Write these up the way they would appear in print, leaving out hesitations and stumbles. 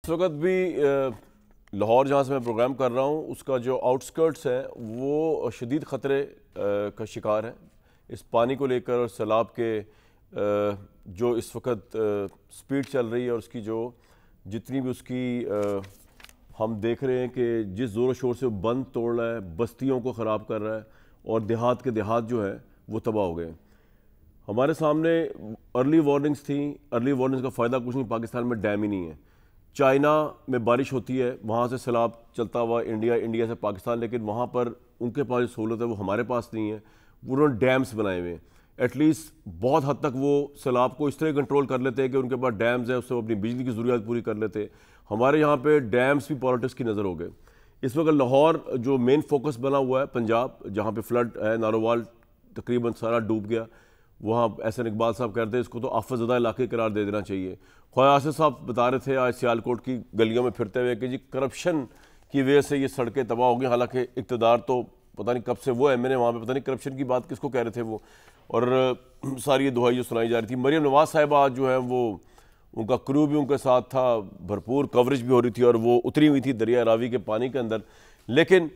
इस वक्त भी लाहौर जहाँ से मैं प्रोग्राम कर रहा हूँ उसका जो आउटस्कर्ट्स है वो शदीद ख़तरे का शिकार है इस पानी को लेकर और सैलाब के जो इस वक्त स्पीड चल रही है और उसकी जो जितनी भी उसकी हम देख रहे हैं कि जिस ज़ोर शोर से बंद तोड़ रहा है, बस्तियों को ख़राब कर रहा है और देहात के देहात जो है वो तबाह हो गए। हमारे सामने अर्ली वार्निंग्स थी। अर्ली वार्निंग्स का फ़ायदा कुछ नहीं, पाकिस्तान में डैम ही नहीं है। चाइना में बारिश होती है, वहाँ से सैलाब चलता हुआ इंडिया, इंडिया से पाकिस्तान, लेकिन वहाँ पर उनके पास जो सहूलत है वो हमारे पास नहीं है। उन्होंने डैम्स बनाए हुए हैं। एटलीस्ट बहुत हद तक वो सैलाब को इस तरह कंट्रोल कर लेते हैं कि उनके पास डैम्स हैं, उससे वो अपनी बिजली की ज़रूरियात पूरी कर लेते हैं। हमारे यहाँ पे डैम्स भी पॉलिटिक्स की नज़र हो गए। इस वक्त लाहौर जो मेन फोकस बना हुआ है पंजाब, जहाँ पे फ्लड है, नारोवाल तकरीबन सारा डूब गया। वहाँ एहसन इकबाल साहब कहते हैं इसको तो आफतज़दा इलाके करार दे देना चाहिए। ख्वाजा आसिफ साहब बता रहे थे आज सियालकोट की गलियों में फिरते हुए कि जी करप्शन की वजह से ये सड़कें तबाह हो गई। हालांकि इक़्तिदार तो पता नहीं कब से वो एमएनए वहाँ पे, पता नहीं करप्शन की बात किसको कह रहे थे वो, और सारी ये दुहाई जो सुनाई जा रही थी। मरियम नवाज साहिबा आज जो है वो, उनका क्रू भी उनके साथ था, भरपूर कवरेज भी हो रही थी और वो उतरी हुई थी दरिया रावी के पानी के अंदर। लेकिन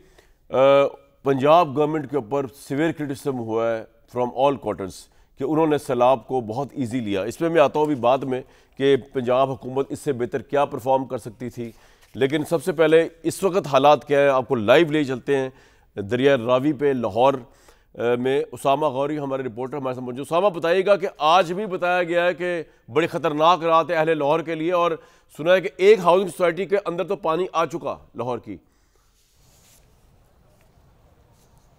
पंजाब गवर्नमेंट के ऊपर सिवियर क्रिटिसिज्म हुआ है फ्रॉम ऑल क्वार्टर्स कि उन्होंने सैलाब को बहुत ईजी लिया। इसमें मैं आता हूँ अभी बाद में कि पंजाब हुकूमत इससे बेहतर क्या परफॉर्म कर सकती थी। लेकिन सबसे पहले इस वक्त हालात क्या है आपको लाइव ले चलते हैं दरिया रावी पे। लाहौर में उसामा गौरी हमारे रिपोर्टर हमारे साथ मौजूद। उसामा, बताइएगा कि आज भी बताया गया है कि बड़ी ख़तरनाक रात है अहले लाहौर के लिए, और सुना है कि एक हाउसिंग सोसाइटी के अंदर तो पानी आ चुका लाहौर की।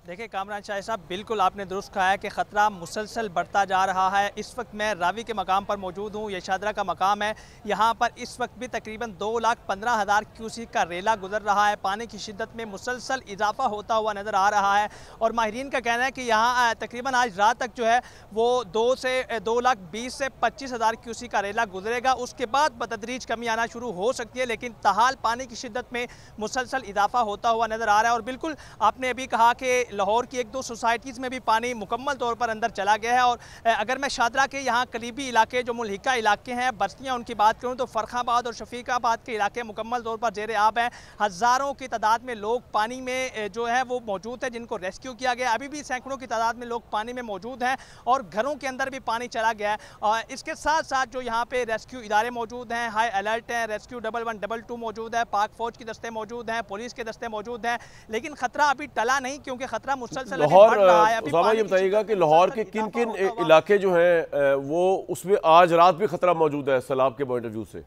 देखिए कामरान शाह साहब, बिल्कुल आपने दुरुस्त कहा है कि ख़तरा मुसलसल बढ़ता जा रहा है। इस वक्त मैं रावी के मकाम पर मौजूद हूँ, ये शादरा का मकाम है। यहाँ पर इस वक्त भी तकरीबन 2,15,000 क्यूसेक का रेला गुजर रहा है। पानी की शिद्दत में मुसलसल इजाफा होता हुआ नज़र आ रहा है और माहिरीन का कहना है कि यहाँ तकरीबन आज रात तक जो है वो 2,20,000 से 25,000 क्यूसेक का रेला गुजरेगा। उसके बाद बतदरीज कमी आना शुरू हो सकती है, लेकिन ताहाल पानी की शिद्दत में मुसलसल इजाफा होता हुआ नज़र आ रहा है। और बिल्कुल आपने अभी कहा कि लाहौर की 1-2 सोसाइटीज़ में भी पानी मुकम्मल तौर पर अंदर चला गया है। और अगर मैं शादरा के यहाँ करीबी इलाके जो मुल्हिका इलाके हैं, बस्तियाँ, उनकी बात करूँ तो फ़रखाबाद और शफीकाबाद के इलाके मुकम्मल तौर पर ज़ेर आब हैं। हज़ारों की तादाद में लोग पानी में जो है वो मौजूद है, जिनको रेस्क्यू किया गया। अभी भी सैकड़ों की तादाद में लोग पानी में मौजूद हैं और घरों के अंदर भी पानी चला गया है। और इसके साथ साथ जो यहाँ पे रेस्क्यू इदारे मौजूद हैं, हाई अलर्ट हैं, रेस्क्यू 1112 मौजूद है, पाक फ़ौज की दस्ते मौजूद हैं, पुलिस के दस्ते मौजूद हैं, लेकिन ख़तरा अभी टला नहीं, क्योंकि ख़तरा मुसलसल लाहौर। उसामा, ये बताइएगा कि लाहौर के किन किन इलाके जो हैं वो उसमें आज रात भी खतरा मौजूद है सैलाब के पॉइंट ऑफ व्यू से?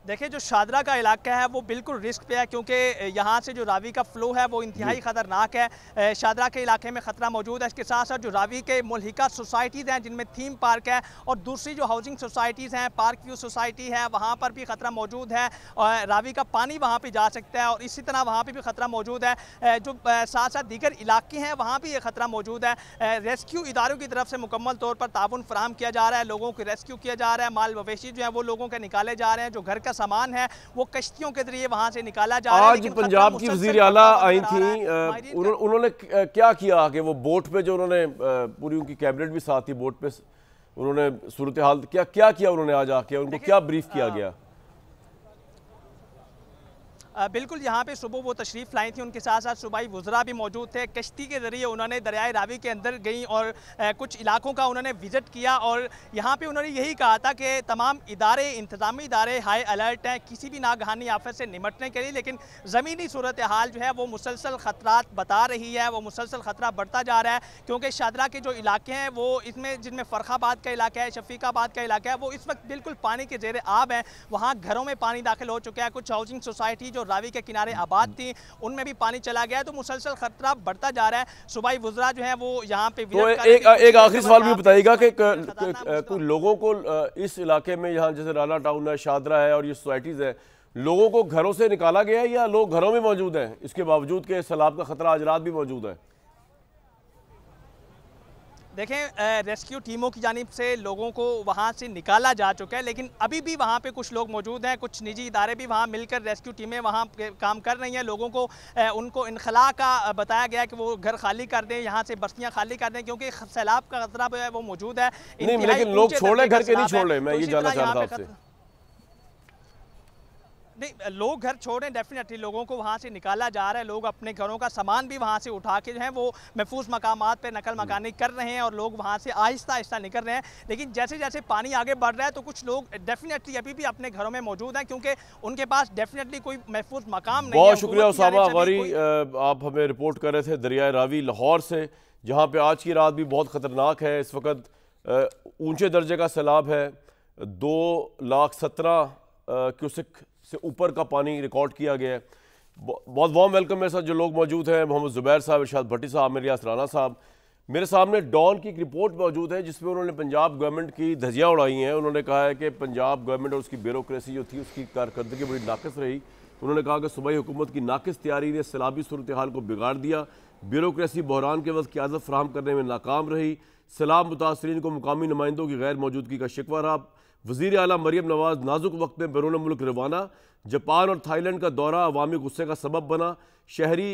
देखिए जो शादरा का इलाका है वो बिल्कुल रिस्क पे है, क्योंकि यहाँ से जो रावी का फ्लो है वो इंतहाई ख़तरनाक है। शादरा के इलाके में ख़तरा मौजूद है। इसके साथ साथ जो रावी के मुल्हिका सोसाइटीज़ हैं जिनमें थीम पार्क है और दूसरी जो हाउसिंग सोसाइटीज़ हैं, पार्क व्यू सोसाइटी है, वहाँ पर भी ख़तरा मौजूद है और रावी का पानी वहाँ पर जा सकता है और इसी तरह वहाँ पर भी ख़तरा मौजूद है। जो साथ साथ दीगर इलाके हैं वहाँ भी ये ख़तरा मौजूद है। रेस्क्यू इदारों की तरफ से मुकम्मल तौर पर ताउन फराहम किया जा रहा है, लोगों को रेस्क्यू किया जा रहा है, माल मवेशी जो है वो लोगों के निकाले जा रहे हैं, जो घर का सामान है वो कश्तियों के जरिए वहां से निकाला जा रहा है। आज पंजाब की वज़ीर आला आई थी, उन्होंने क्या किया कि वो बोट पे, जो उन्होंने पूरी उनकी कैबिनेट भी साथ थी बोट पे, उन्होंने सूरत हाल क्या किया उन्होंने आज आके, उनको क्या ब्रीफ किया गया? बिल्कुल यहाँ पे सुबह वो तशरीफ़ लाई थी, उनके साथ साथ सूबाई वज़रा भी मौजूद थे। कश्ती के ज़रिए उन्होंने दरियाए रावी के अंदर गई और कुछ इलाकों का उन्होंने विज़िट किया और यहाँ पे उन्होंने यही कहा था कि तमाम इदारे, इंतज़ामी इदारे हाई अलर्ट हैं किसी भी नागहानी आफत से निमटने के लिए, लेकिन ज़मीनी सूरत हाल जो है वो मुसलसल ख़तरात बता रही है, वो मुसलसल ख़तरा बढ़ता जा रहा है। क्योंकि शादरा के जो इलाके हैं वो इसमें, जिनमें फ़रखाबाद का इलाका है, शफीकाबाद का इलाका है, वो इस वक्त बिल्कुल पानी के ज़ेर आब है। वहाँ घरों में पानी दाखिल हो चुका है। कुछ हाउसिंग सोसाइटी जो रावी के किनारे आबाद थी उनमें भी पानी चला गया है, तो मुसलसल खतरा बढ़ता जा रहा है। सूबाई वुज़रा जो है वो यहाँ पे तो एक आखिरी सवाल भी बताइएगा कि कुछ लोगों को इस इलाके में, यहाँ जैसे राना टाउन है, शादरा है और ये सोसाइटीज़ है, लोगों को घरों से निकाला गया है या लोग घरों में मौजूद हैं इसके बावजूद के सैलाब का खतरा आज रात भी मौजूद है? देखें रेस्क्यू टीमों की जानिब से लोगों को वहाँ से निकाला जा चुका है, लेकिन अभी भी वहाँ पे कुछ लोग मौजूद हैं। कुछ निजी इदारे भी वहाँ मिलकर रेस्क्यू टीमें वहाँ काम कर रही हैं। लोगों को उनको इनखला का बताया गया कि वो घर खाली कर दें, यहाँ से बस्तियाँ खाली कर दें, क्योंकि सैलाब का खतरा है वो मौजूद है। नहीं, लेकिन लोग छोड़ रहे, घर के नहीं छोड़ रहे, मैं ये जानना चाह रहा था आपसे। नहीं, लोग घर छोड़ें, डेफिनेटली लोगों को वहाँ से निकाला जा रहा है, लोग अपने घरों का सामान भी वहाँ से उठा के जो है वो महफूज मकामात पे नकल मकानी कर रहे हैं और लोग वहाँ से आहिस्ता आहिस्ता निकल रहे हैं। लेकिन जैसे जैसे पानी आगे बढ़ रहा है तो कुछ लोग डेफिनेटली अभी भी अपने घरों में मौजूद हैं, क्योंकि उनके पास डेफिनेटली कोई महफूज मकाम नहीं है। बहुत शुक्रिया उसामा गौरी, आप हमें रिपोर्ट कर रहे थे दरियाए रावी लाहौर से, जहाँ पे आज की रात भी बहुत ख़तरनाक है। इस वक्त ऊंचे दर्जे का सैलाब है, 2,17,000 क्यूसिक से ऊपर का पानी रिकॉर्ड किया गया है। बहुत वार्म वेलकम मेरे साथ जो लोग मौजूद हैं, मोहम्मद ज़ुबैर साहब, इरशाद भट्टी साहब, मिलियास राना साहब। मेरे सामने डॉन की एक रिपोर्ट मौजूद है जिसमें उन्होंने पंजाब गवर्नमेंट की धज्जियाँ उड़ाई हैं। उन्होंने कहा है कि पंजाब गवर्नमेंट और उसकी ब्यूरोक्रेसी जो थी उसकी कारकर्दगी बड़ी नाकिस रही। उन्होंने कहा कि सूबाई हुकूमत की नाकिस तैयारी ने सैलाबी सूरत हाल को बिगाड़ दिया। ब्यूरोक्रेसी बहरान के वक्त क़यादत फराहम करने में नाकाम रही। सैलाब मुतासरीन को मुकामी नुमाइंदों की गैर मौजूदगी का शिकवा रहा। वज़ीर आला मरियम नवाज़ नाजुक वक्त में बैरून मुल्क रवाना। जापान और थाईलैंड का दौरा अवामी गुस्से का सबब बना। शहरी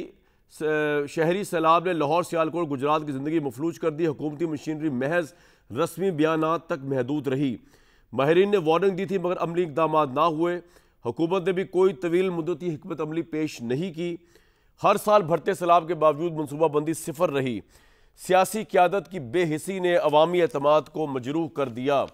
सैलाब ने लाहौर, सियालकोट, गुजरात की ज़िंदगी मफलूज कर दी। हुकूमती मशीनरी महज रस्मी बयानात तक महदूद रही। माहिरीन ने वार्निंग दी थी मगर अमली इकदाम ना हुए। हुकूमत ने भी कोई तवील मुद्दती हिकमत अमली पेश नहीं की। हर साल भरते सैलाब के बावजूद मनसूबाबंदी सिफर रही। सियासी क़यादत की बेहिसी ने अवामी एतमाद को मजरूह कर दिया।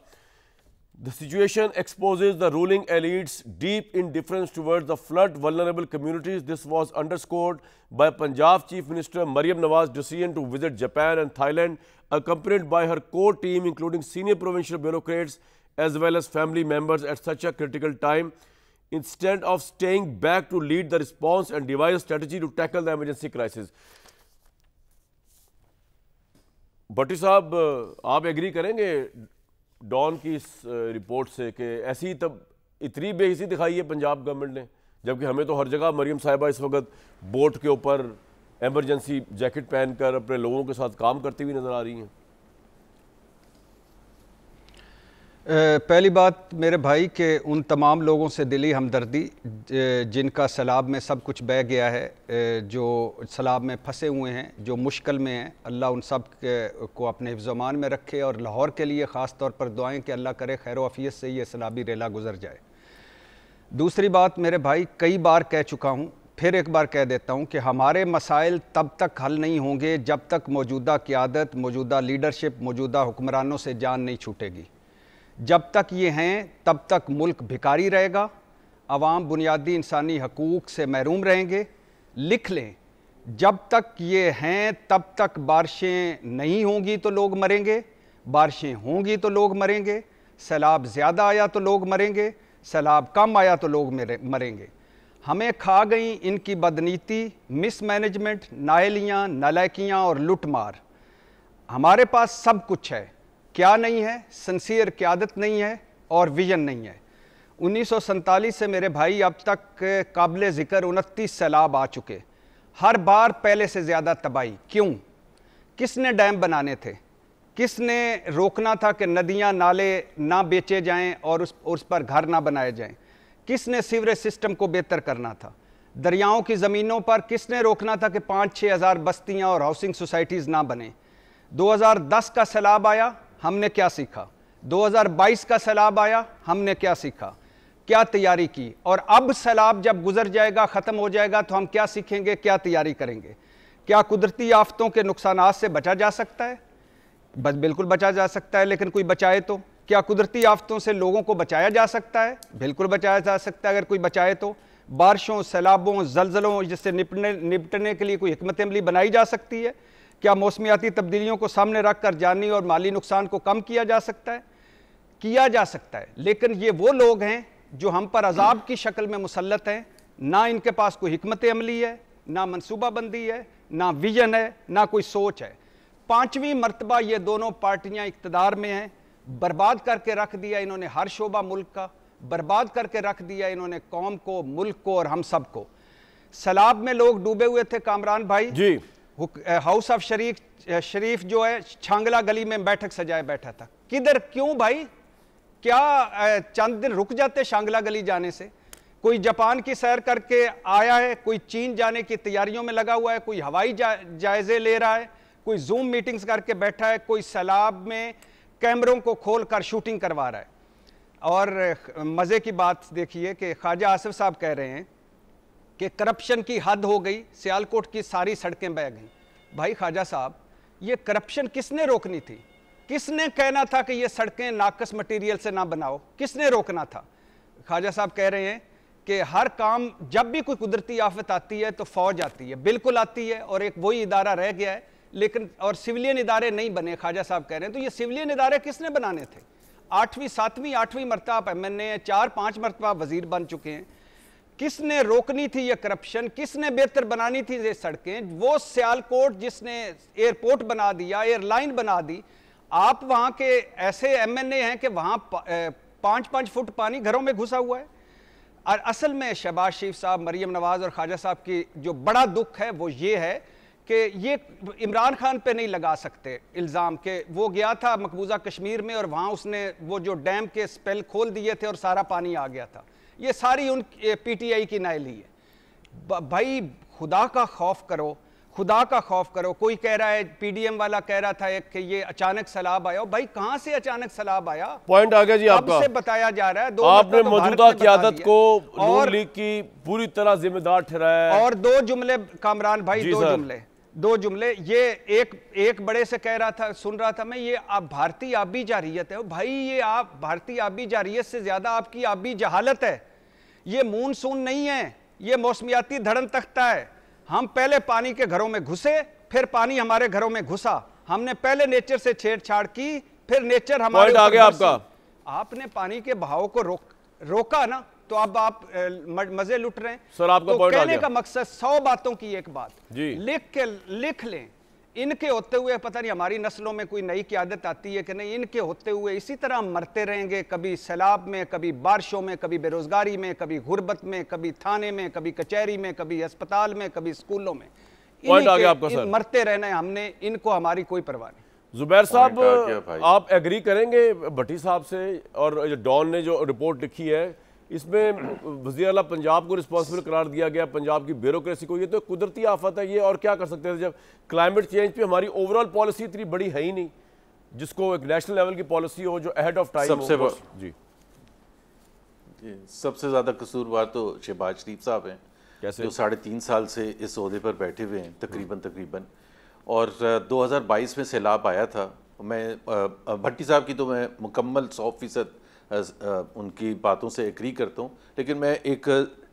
The situation exposes the ruling elite's deep indifference towards the flood vulnerable communities. This was underscored by Punjab Chief Minister Maryam Nawaz's decision to visit Japan and Thailand, accompanied by her core team, including senior provincial bureaucrats as well as family members at such a critical time, instead of staying back to lead the response and devise a strategy to tackle the emergency crisis. भट्टी साहब, आप agree करेंगे don की इस report से कि ऐसी तब इतनी बेहिसी दिखाई है पंजाब गवर्नमेंट ने, जबकि हमें तो हर जगह मरियम साहिबा इस वक्त बोट के ऊपर एमरजेंसी जैकेट पहनकर अपने लोगों के साथ काम करती हुई नजर आ रही हैं? पहली बात मेरे भाई के उन तमाम लोगों से दिली हमदर्दी जिनका सैलाब में सब कुछ बह गया है, जो सैलाब में फंसे हुए हैं, जो मुश्किल में हैं। अल्लाह उन सब को अपने हिफ्ज़-ओ-अमान में रखे और लाहौर के लिए ख़ास तौर पर दुआएं कि अल्लाह करे खैर आफियत से ये सैलाबी रेला गुजर जाए। दूसरी बात मेरे भाई, कई बार कह चुका हूँ, फिर एक बार कह देता हूँ कि हमारे मसाइल तब तक हल नहीं होंगे जब तक मौजूदा क़यादत, मौजूदा लीडरशिप, मौजूदा हुक्मरानों से जान नहीं छूटेगी। जब तक ये हैं तब तक मुल्क भिखारी रहेगा, अवाम बुनियादी इंसानी हकूक़ से महरूम रहेंगे। लिख लें, जब तक ये हैं तब तक बारिशें नहीं होंगी तो लोग मरेंगे, बारिशें होंगी तो लोग मरेंगे। सैलाब ज़्यादा आया तो लोग मरेंगे, सैलाब कम आया तो लोग मरेंगे। हमें खा गई इनकी बदनीति, मिसमैनेजमेंट, नाअहलियाँ, नालायकियाँ और लुटमार। हमारे पास सब कुछ है, क्या नहीं है? सिंसियर क़यादत नहीं है और विजन नहीं है। 1947 से मेरे भाई अब तक काबिल ज़िक्र 29 सैलाब आ चुके, हर बार पहले से ज़्यादा तबाही। क्यों? किसने डैम बनाने थे? किसने रोकना था कि नदियाँ नाले ना बेचे जाएं और उस पर घर ना बनाए जाएं? किसने सीवरेज सिस्टम को बेहतर करना था? दरियाओं की ज़मीनों पर किसने रोकना था कि 5-6 हज़ार बस्तियाँ और हाउसिंग सोसाइटीज़ ना बने? 2010 का सैलाब आया, हमने क्या सीखा? 2022 का सैलाब आया, हमने क्या सीखा? क्या तैयारी की? और अब सैलाब जब गुजर जाएगा, ख़त्म हो जाएगा, तो हम क्या सीखेंगे, क्या तैयारी करेंगे? क्या कुदरती आफतों के नुकसानात से बचा जा सकता है? बस बिल्कुल बचा जा सकता है, लेकिन कोई बचाए तो। क्या कुदरती आफतों से लोगों को बचाया जा सकता है? बिल्कुल बचाया जा सकता है, अगर कोई बचाए तो। बारिशों, सैलाबों, जलजलों जिससे निपटने के लिए कोई हिकमत अमली बनाई जा सकती है? क्या मौसमियाती तब्दीलियों को सामने रखकर जानी और माली नुकसान को कम किया जा सकता है? किया जा सकता है, लेकिन ये वो लोग हैं जो हम पर अजाब की शक्ल में मुसल्लत हैं। ना इनके पास कोई हिकमत अमली है, ना मनसूबाबंदी है, ना विजन है, ना कोई सोच है। 5वीं मरतबा ये दोनों पार्टियां इक़्तिदार में हैं। बर्बाद करके रख दिया इन्होंने हर शोबा मुल्क का, बर्बाद करके रख दिया इन्होंने कौम को, मुल्क को और हम सब को। सैलाब में लोग डूबे हुए थे कामरान भाई जी। हाउस ऑफ शरीफ जो है छांगला गली में बैठक सजाए बैठा था। किधर? क्यों भाई? क्या चंद दिन रुक जाते शांगला गली जाने से? कोई जापान की सैर करके आया है, कोई चीन जाने की तैयारियों में लगा हुआ है, कोई हवाई जायजे ले रहा है, कोई जूम मीटिंग्स करके बैठा है, कोई सैलाब में कैमरों को खोलकर शूटिंग करवा रहा है। और मज़े की बात देखिए कि ख्वाजा आसिफ साहब कह रहे हैं कि करप्शन की हद हो गई, सियालकोट की सारी सड़कें बह गईं। भाई ख्वाजा साहब, ये करप्शन किसने रोकनी थी? किसने कहना था कि ये सड़कें नाकस मटेरियल से ना बनाओ? किसने रोकना था? ख्वाजा साहब कह रहे हैं कि हर काम, जब भी कोई कुदरती आफत आती है तो फौज आती है, बिल्कुल आती है, और एक वही इदारा रह गया है, लेकिन और सिविलियन इदारे नहीं बने। ख्वाजा साहब कह रहे हैं तो ये सिविलियन इदारे किसने बनाने थे? 8वीं 7वीं 8वीं मरतबा आप MNA हैं, 4-5 मरतबा वजीर बन चुके हैं। किसने रोकनी थी ये करप्शन? किसने बेहतर बनानी थी ये सड़कें? वो सियालकोट जिसने एयरपोर्ट बना दिया, एयरलाइन बना दी। आप वहाँ के ऐसे MNA हैं कि वहाँ 5-5 फुट पानी घरों में घुसा हुआ है। और असल में शहबाज शरीफ साहब, मरियम नवाज और ख्वाजा साहब की जो बड़ा दुख है वो ये है कि ये इमरान खान पे नहीं लगा सकते इल्ज़ाम के वो गया था मकबूजा कश्मीर में और वहाँ उसने वो जो डैम के स्पेल खोल दिए थे और सारा पानी आ गया था। ये सारी उन PTI की नाइली है। भाई खुदा का खौफ करो, खुदा का खौफ करो। कोई कह रहा है, PDM वाला कह रहा था कि ये अचानक सैलाब आया। भाई कहाँ से अचानक सैलाब आया? पॉइंट आ गया जी आपका। से बताया जा रहा है। आपने मौजूदा क़यादत को नून लीग की पूरी तरह जिम्मेदार ठहराया। और 2 जुमले कामरान भाई, 2 जुमले। ये एक बड़े से कह रहा था, सुन रहा था मैं, ये आप भारतीय आबी जारियत है। भाई ये आप भारतीय आबी जारियत से ज्यादा आपकी आबी जहालत है। ये मानसून नहीं है, ये मौसमियाती धड़न तख्ता है। हम पहले पानी के घरों में घुसे, फिर पानी हमारे घरों में घुसा। हमने पहले नेचर से छेड़छाड़ की, फिर नेचर हमारे आ गया आपका। आपने पानी के बहाव को रोका ना, तो अब आप मजे लुट रहे हैं। सर आपका तो पॉइंट आ कहने गया। का मकसद 100 बातों की एक बात जी। लिख लें। इनके होते हुए पता नहीं हमारी नस्लों में कोई नई क़यादत आती है कि नहीं, इनके होते हुए इसी तरह हम मरते रहेंगे, कभी सैलाब में, कभी बारिशों में, कभी बेरोजगारी में, कभी गुर्बत में, कभी थाने में, कभी कचहरी में, कभी अस्पताल में, कभी स्कूलों में। पॉइंट आ गया आपका सर। मरते रहना है हमने, इनको हमारी कोई परवाह नहीं। जुबैर साहब, आप एग्री करेंगे भट्टी साहब से? और डॉन ने जो रिपोर्ट लिखी है इसमें वज़ीर आला पंजाब को रिस्पॉन्सिबल करार दिया गया, पंजाब की ब्यूरोक्रेसी को। ये तो कुदरती आफत है ये, और क्या कर सकते थे जब क्लाइमेट चेंज पे हमारी ओवरऑल पॉलिसी इतनी बड़ी है ही नहीं, जिसको एक नेशनल लेवल की पॉलिसी हो जो अहेड ऑफ टाइम हो। जी, सबसे ज़्यादा कसूरवार तो शहबाज शरीफ साहब हैं। कैसे? जो 3.5 साल से इस ओहदे पर बैठे हुए हैं तकरीबन। और 2022 में सैलाब आया था। मैं भट्टी साहब की तो मैं मुकम्मल 100% उनकी बातों से एग्री करता हूँ, लेकिन मैं एक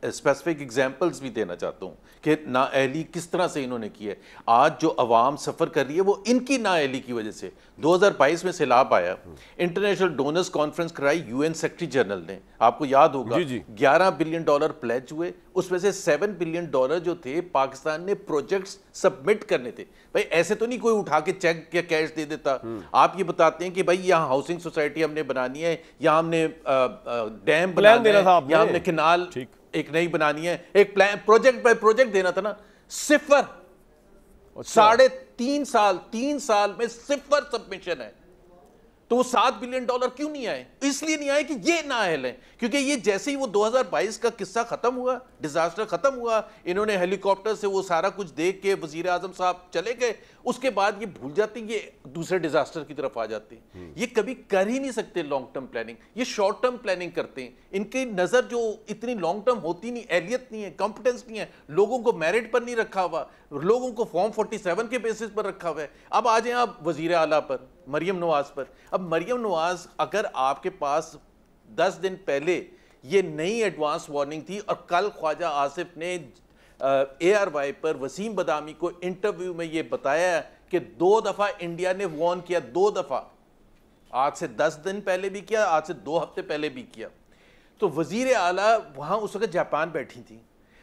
स्पेसिफिक एग्जांपल्स भी देना चाहता हूँ कि नाअहली किस तरह से इन्होंने की है। आज जो अवाम सफ़र कर रही है वो इनकी नाअहली की वजह से। 2022 में सैलाब आया, इंटरनेशनल डोनर्स कॉन्फ्रेंस कराई UN सेक्रेटरी जनरल ने, आपको याद होगा। 11 बिलियन डॉलर प्लेज हुए, उसमें से 7 बिलियन डॉलर जो थे पाकिस्तान ने प्रोजेक्ट्स सबमिट करने थे। भाई ऐसे तो नहीं कोई उठा के चेक या कैश दे देता। आप ये बताते हैं कि भाई यहाँ हाउसिंग सोसाइटी हमने बनानी है, यहाँ हमने डैम बनाना है, यहाँ हमने कैनाल एक नई बनानी है, एक प्लान प्रोजेक्ट बाय प्रोजेक्ट देना था ना। 0 3 साल में 0 सबमिशन है। तो वो 7 बिलियन डॉलर क्यों नहीं आए? इसलिए नहीं आए कि ये नाअहल है, क्योंकि ये जैसे ही वो 2022 का किस्सा खत्म हुआ, डिजास्टर खत्म हुआ, इन्होंने हेलीकॉप्टर से वो सारा कुछ देख के वजीर आजम साहब चले गए, उसके बाद ये भूल जाते हैं, ये दूसरे डिजास्टर की तरफ आ जाते हैं। ये कभी कर ही नहीं सकते लॉन्ग टर्म प्लानिंग, ये शॉर्ट टर्म प्लानिंग करते हैं। इनकी नजर जो इतनी लॉन्ग टर्म होती नहीं, एहलियत नहीं है, कॉम्पिटेंस नहीं है, लोगों को मेरिट पर नहीं रखा हुआ, लोगों को फॉर्म 47 के बेसिस पर रखा हुआ है। अब आ जाए आप वजीर आला पर, मरियम नवाज पर। अब मरियम नवाज, अगर आपके पास 10 दिन पहले ये नई एडवांस वार्निंग थी और कल ख्वाजा आसिफ ने ARY पर वसीम बदामी को इंटरव्यू में ये बताया कि 2 दफा इंडिया ने वार्न किया, 2 दफा, आज से 10 दिन पहले भी किया, आज से 2 हफ्ते पहले भी किया। तो वजीर आला वहां उस वक्त जापान बैठी थी,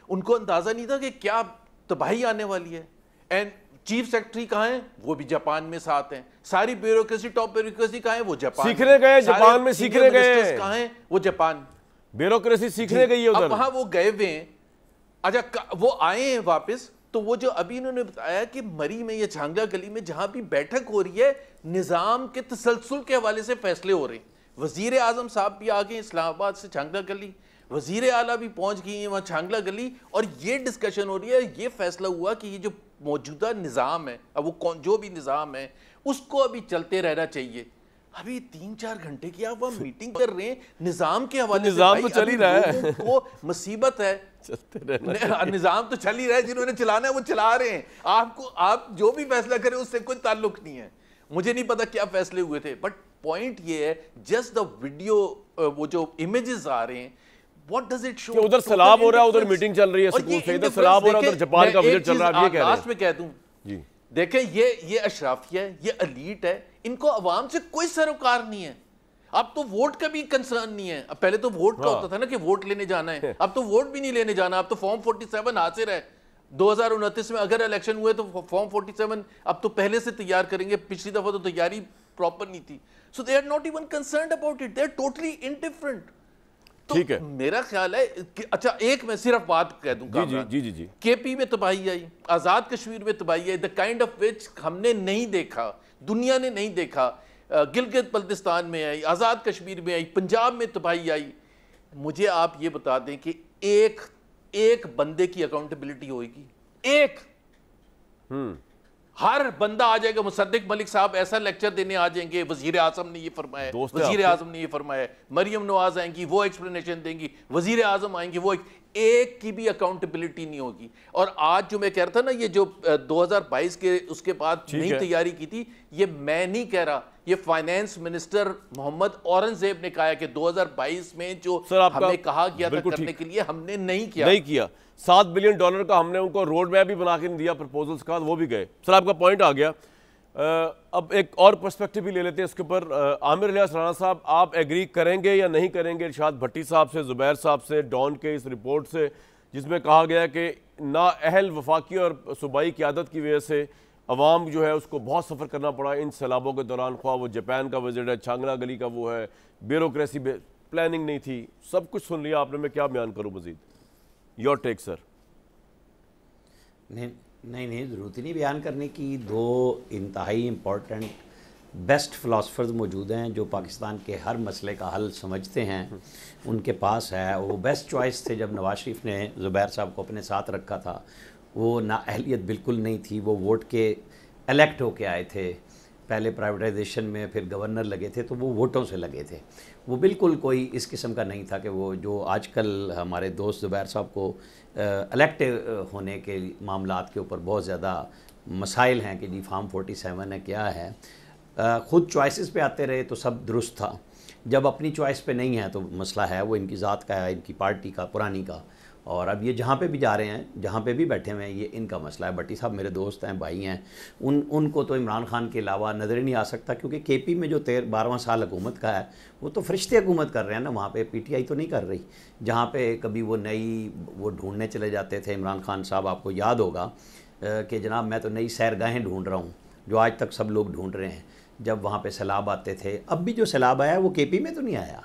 उनको अंदाजा नहीं था कि क्या तबाही आने वाली है। एंड चीफ सेक्रेटरी कहाँ हैं? वो भी जापान में साथ हैं। सारी ब्यूरोक्रेसी, टॉप ब्यूरोक्रेसी कहाँ है? वो जापान सीखने गए, जापान में सीखने गए। कहाँ हैं? वो जापान ब्यूरोक्रेसी सीखने गई है उधर। अब वहां वो गए हुए हैं। अच्छा, वो आए हैं वापस, तो वो जो अभी इन्होंने बताया कि मरी में या झांगला गली में जहां भी बैठक हो रही है, निजाम के तसलसल के हवाले से फैसले हो रहे हैं। वजीर आजम साहब भी आ गए इस्लामाबाद से झांगला गली, वजीर आला भी पहुंच गई है वहां झांगला गली, और ये डिस्कशन हो रही है, ये फैसला हुआ कि ये जो मौजूदा निज़ाम है, अब वो जो भी निज़ाम है उसको अभी चलते रहना चाहिए। अभी 3-4 घंटे की आप मीटिंग कर रहे हैं निजाम के हवाले से। निजाम तो चल ही रहा है, वो मुसीबत है, चलते रहना। निजाम तो चल ही रहा है, जिन्होंने चलाना है वो चला रहे हैं। आप जो भी फैसला करें उससे कोई ताल्लुक नहीं है। मुझे नहीं पता क्या फैसले हुए थे, बट पॉइंट ये है जस्ट द वीडियो, वो जो इमेजेस आ रहे हैं, व्हाट डज इट शो? उधर सैलाब हो रहा है, उधर मीटिंग चल रही है स्कूल से, इधर सैलाब हो रहा है, उधर जापान का विजिट चल रहा है। ये कह रहे हैं, लास्ट में कह दूं जी, देखें ये अशराफिया है, ये एलीट है, इनको अवाम से कोई सरोकार नहीं है। अब तो वोट का भी कंसर्न नहीं है। अब पहले तो वोट का होता था ना कि वोट लेने जाना है, अब तो वोट भी नहीं लेने जाना, अब तो फॉर्म 47 हाजिर है। 2029 में अगर इलेक्शन हुए तो फॉर्म 47 अब तो पहले से तैयार करेंगे, पिछली दफा तो तैयारी प्रॉपर नहीं थी। So they are not even concerned about it, they are totally indifferent. ठीक है, मेरा ख्याल है कि अच्छा एक मैं सिर्फ बात कह दूं, जी, केपी में तबाही आई, आजाद कश्मीर में तबाही आई, द काइंड ऑफ विच हमने नहीं देखा, दुनिया ने नहीं देखा। गिलगित बल्तिस्तान में आई, आजाद कश्मीर में आई, पंजाब में तबाही आई। मुझे आप ये बता दें कि एक बंदे की अकाउंटेबिलिटी होगी, एक हर बंदा आ जाएगा। मुसद्दिक मलिक साहब ऐसा लेक्चर देने आ जाएंगे, वजीर आजम ने ये फरमाया, वजीर आजम ने ये फरमाया, मरियम नवाज आएंगी वो एक्सप्लेनेशन देंगी, वजीर आजम आएंगे वो, एक की भी अकाउंटेबिलिटी नहीं होगी। और आज जो मैं कह रहा था ना, ये जो 2022 के उसके बाद नई तैयारी की थी, ये मैं नहीं कह रहा, ये फाइनेंस मिनिस्टर मोहम्मद औरंगजेब ने कहा है कि 2022 में जो हमें कहा गया था करने के लिए हमने नहीं किया। $7 बिलियन का हमने उनको रोड मैप भी बना के नहीं दिया, प्रपोजल्स का, वो भी गए। सर आपका पॉइंट आ गया। अब एक और पर्सपेक्टिव भी ले लेते हैं इसके ऊपर। आमिर इलियास राणा साहब, आप एग्री करेंगे या नहीं करेंगे इरशाद भट्टी साहब से, जुबैर साहब से, डॉन के इस रिपोर्ट से, जिसमें कहा गया कि नाअहल वफाकी और सूबाई क़यादत की वजह से अवाम जो है उसको बहुत सफ़र करना पड़ा इन सैलाबों के दौरान। ख्वाह वो जापान का विजिट है, छांगना गली का वो है, ब्यूरोक्रेसी प्लानिंग नहीं थी, सब कुछ सुन लिया आपने। मैं क्या बयान करूँ मजीद? Your take sir. नहीं ज़रूरत ही नहीं बयान करने की। दो इंतहाई इम्पोर्टेंट बेस्ट फ़िलासफ़र्स मौजूद हैं जो पाकिस्तान के हर मसले का हल समझते हैं, उनके पास है। वो बेस्ट चॉइस थे जब नवाज शरीफ ने ज़ुबैर साहब को अपने साथ रखा था। वो नाअहलियत बिल्कुल नहीं थी, वो वोट के इलेक्ट होके आए थे, पहले प्राइवेटाइजेशन में फिर गवर्नर लगे थे, तो वो वोटों से लगे थे। वो बिल्कुल कोई इस किस्म का नहीं था कि वो जो आजकल हमारे दोस्त ज़ुबैर साहब को इलेक्ट होने के मामलात के ऊपर बहुत ज़्यादा मसाइल हैं कि जी फॉर्म 47 है क्या है। ख़ुद चॉइसेस पे आते रहे तो सब दुरुस्त था, जब अपनी चॉइस पे नहीं है तो मसला है वो इनकी ज़ात का है, इनकी पार्टी का, पुरानी का। और अब ये जहाँ पे भी जा रहे हैं, जहाँ पे भी बैठे हुए हैं, ये इनका मसला है। भट्टी साहब मेरे दोस्त हैं, भाई हैं, उनको तो इमरान खान के अलावा नज़र ही नहीं आ सकता, क्योंकि केपी में जो 12वां साल हुकूमत का है वो तो फरिश्ते हुकूमत कर रहे हैं ना, वहाँ पे पीटीआई तो नहीं कर रही। जहाँ पे कभी वो वो ढूंढने चले जाते थे इमरान खान साहब, आपको याद होगा कि जनाब मैं तो नई सैरगाहें ढूंढ रहा हूँ, जो आज तक सब लोग ढूंढ रहे हैं। जब वहाँ पे सैलाब आते थे, अब भी जो सैलाब आया वो केपी में तो नहीं आया,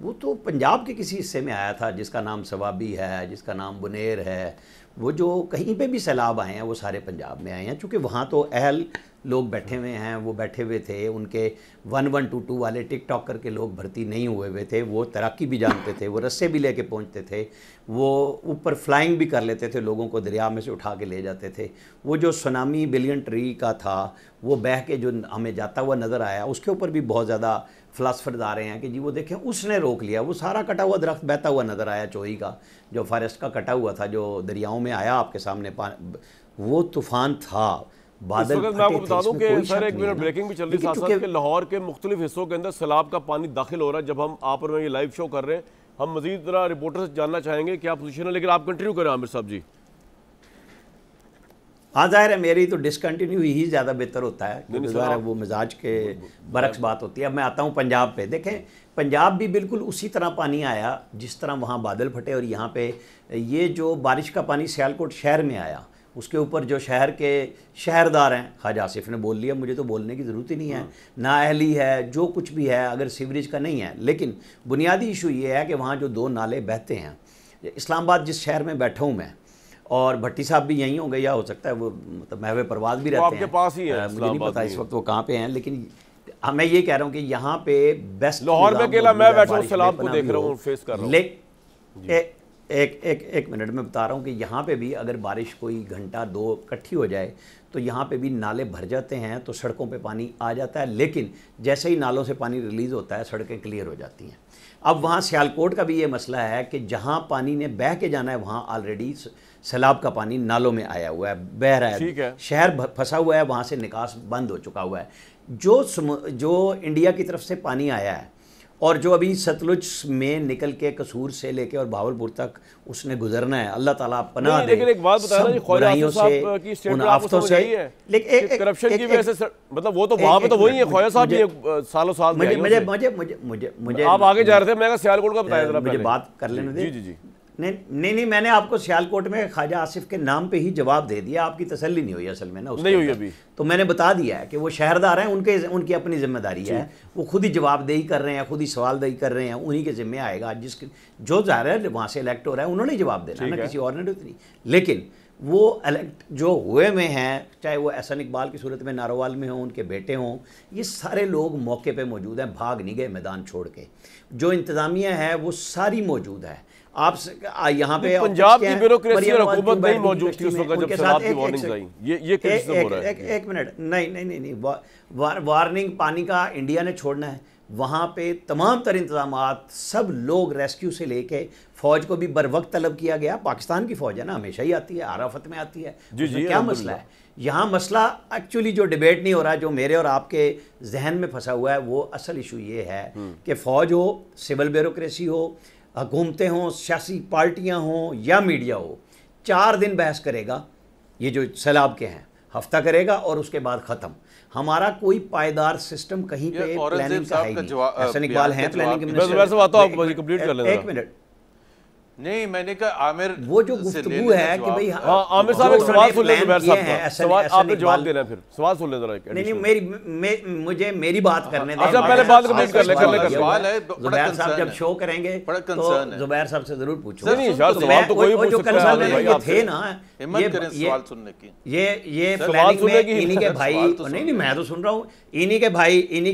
वो तो पंजाब के किसी हिस्से में आया था जिसका नाम सवाबी है, जिसका नाम बुनेर है। वो जो कहीं पे भी सैलाब आए हैं वो सारे पंजाब में आए हैं, चूँकि वहाँ तो अहल लोग बैठे हुए हैं, वो बैठे हुए थे। उनके 1122 वाले टिकटॉक करके लोग भर्ती नहीं हुए थे, वो तैराकी भी जानते थे, वो रस्से भी लेके पहुँचते थे, वो ऊपर फ्लाइंग भी कर लेते थे, लोगों को दरिया में से उठा के ले जाते थे। वो जो सुनामी बिलियन ट्री का था वो बह के जो हमें जाता हुआ नज़र आया, उसके ऊपर भी बहुत ज़्यादा फ़िलासफ़र्स आ रहे हैं कि जी वो देखें उसने रोक लिया, वो सारा कटा हुआ दरख्त बहता हुआ नज़र आया, चोई का जो फॉरेस्ट का कटा हुआ था, जो दरियाओं में आया आपके सामने, वो तूफ़ान था। बादल मैं आपको बता दूं कि सर एक मिनट ब्रेकिंग भी चल रही है साथ-साथ कि लाहौर के मुख्तलिफ हिस्सों के अंदर सैलाब का पानी दाखिल हो रहा है। जब हम आप और मैं ये लाइव शो कर रहे हैं, हम मजीद जरा रिपोर्टर से जानना चाहेंगे क्या पोजीशन है, लेकिन आप कंटिन्यू करें आमिर साहब जी। हाँ जाहिर है मेरी तो डिसकंटिन्यू ही ज़्यादा बेहतर होता है, ज़ाहिर है वो मिजाज के बरक्स बात होती है। अब मैं आता हूँ पंजाब पे। देखें पंजाब भी बिल्कुल उसी तरह पानी आया जिस तरह वहाँ बादल फटे, और यहाँ पे ये जो बारिश का पानी सियालकोट शहर में आया, उसके ऊपर जो शहर के शहरदार हैं, ख्वाजा आसिफ ने बोल लिया, मुझे तो बोलने की ज़रूरत ही नहीं है, नाअहली है, जो कुछ भी है, अगर सीवरेज का नहीं है। लेकिन बुनियादी इशू ये है कि वहाँ जो 2 नाले बहते हैं, इस्लामाबाद जिस शहर में बैठा हूँ मैं, और भट्टी साहब भी यहीं होंगे या हो सकता है वो मतलब महवे परवाज भी रहते हैं, पास ही है, मुझे नहीं पता इस वक्त वो कहाँ पे हैं। लेकिन मैं ये कह रहा हूँ कि यहाँ पे बेस्ट लाहौर में अकेला मैं बैठा हूँ, सैलाब को देख रहा हूँ, फेस कर रहा हूँ। एक मिनट में बता रहा हूँ कि यहाँ पे भी अगर बारिश कोई घंटा 2 इकट्ठी हो जाए तो यहाँ पे भी नाले भर जाते हैं, तो सड़कों पे पानी आ जाता है। लेकिन जैसे ही नालों से पानी रिलीज़ होता है, सड़कें क्लियर हो जाती हैं। अब वहाँ सियालकोट का भी ये मसला है कि जहाँ पानी ने बह के जाना है, वहाँ ऑलरेडी सैलाब का पानी नालों में आया हुआ है, बह रहा है, शहर फंसा हुआ है, वहाँ से निकास बंद हो चुका हुआ है। जो इंडिया की तरफ से पानी आया है और जो अभी सतलुज में निकल के कसूर से लेके और भावलपुर तक उसने गुजरना है, अल्लाह ताला पनाह दे। लेकिन एक बात बताया ना, ख्वाजा साहब की स्टेटमेंट आपको समझ आई है, लेकिन करप्शन की वजह से, मतलब वो तो वहां पे तो वही है, ख्वाजा साहब ये सालों साल मुझे आप आगे जा रहे थे, मैं सियालकोट का बताया जरा, मुझे बात कर लेने दे। जी जी। नहीं, मैंने आपको सियालकोट में ख्वाजा आसिफ के नाम पे ही जवाब दे दिया, आपकी तसल्ली नहीं हुई असल में ना, नहीं हुई अभी। तो मैंने बता दिया है कि वो शहरदार हैं, उनकी अपनी जिम्मेदारी है, वो खुद ही जवाबदेही कर रहे हैं, खुद ही सवालदेही कर रहे हैं, उन्हीं के जिम्मे आएगा। जो जा रहा है वहाँ से इलेक्ट हो रहा है, उन्होंने जवाब देना है ना, किसी और ने नहीं। लेकिन वो इलेक्ट जो हुए में हैं, चाहे वो एहसन इकबाल की सूरत में नारोवाल में हों, उनके बेटे हों, ये सारे लोग मौके पे मौजूद हैं, भाग नहीं गए मैदान छोड़ के। जो इंतज़ामिया है वो सारी मौजूद है। आप यहाँ पे पंजाब की ब्यूरोक्रेसी और हुकूमत नहीं मौजूद थी उस वक्त जब सैलाब की वार्निंग आई। ये क्रिटिसिज्म हो रहा है। एक मिनट, नहीं, वार्निंग पानी का इंडिया ने छोड़ना है। वहाँ पे तमाम तर इंतजामात, सब लोग रेस्क्यू से लेके फ़ौज को भी बर वक्त तलब किया गया। पाकिस्तान की फ़ौज है ना, हमेशा ही आती है, आराफत में आती है। जी, क्या मसला है यहाँ? मसला एक्चुअली जो डिबेट नहीं हो रहा, जो मेरे और आपके जहन में फंसा हुआ है, वो असल इशू ये है कि फ़ौज हो, सिविल ब्यूरोक्रेसी हो, हुकूमतें हों, सियासी पार्टियां हों या मीडिया हो, 4 दिन बहस करेगा, ये जो सैलाब के हैं, हफ्ता करेगा और उसके बाद ख़त्म। हमारा कोई पायदार सिस्टम कहीं पे प्लानिंग का है नहीं। एहसन इकबाल हैं प्लानिंग मिनिस्टर। एक मिनट, नहीं, मैंने कहा आमिर, वो जो गुफ्तगू है कि भाई आमिर साहब एक सवाल सुन ले, जुबैर साहब सवाल आपने जवाब देना है, फिर सवाल सुन ले जरा। नहीं, मुझे मेरी बात करने दें। अच्छा, पहले बात कंप्लीट कर ले। सवाल है, जुबैर साहब जब शो करेंगे तो जुबैर साहब से जरूर पूछूंगा। नहीं यार, सवाल तो कोई पूछ सकता है ये थे ना, हिम्मत करें सवाल सुनने की। ये प्लानिंग में इन्हीं के भाई, नहीं मैं तो सुन रहा हूँ, इन्हीं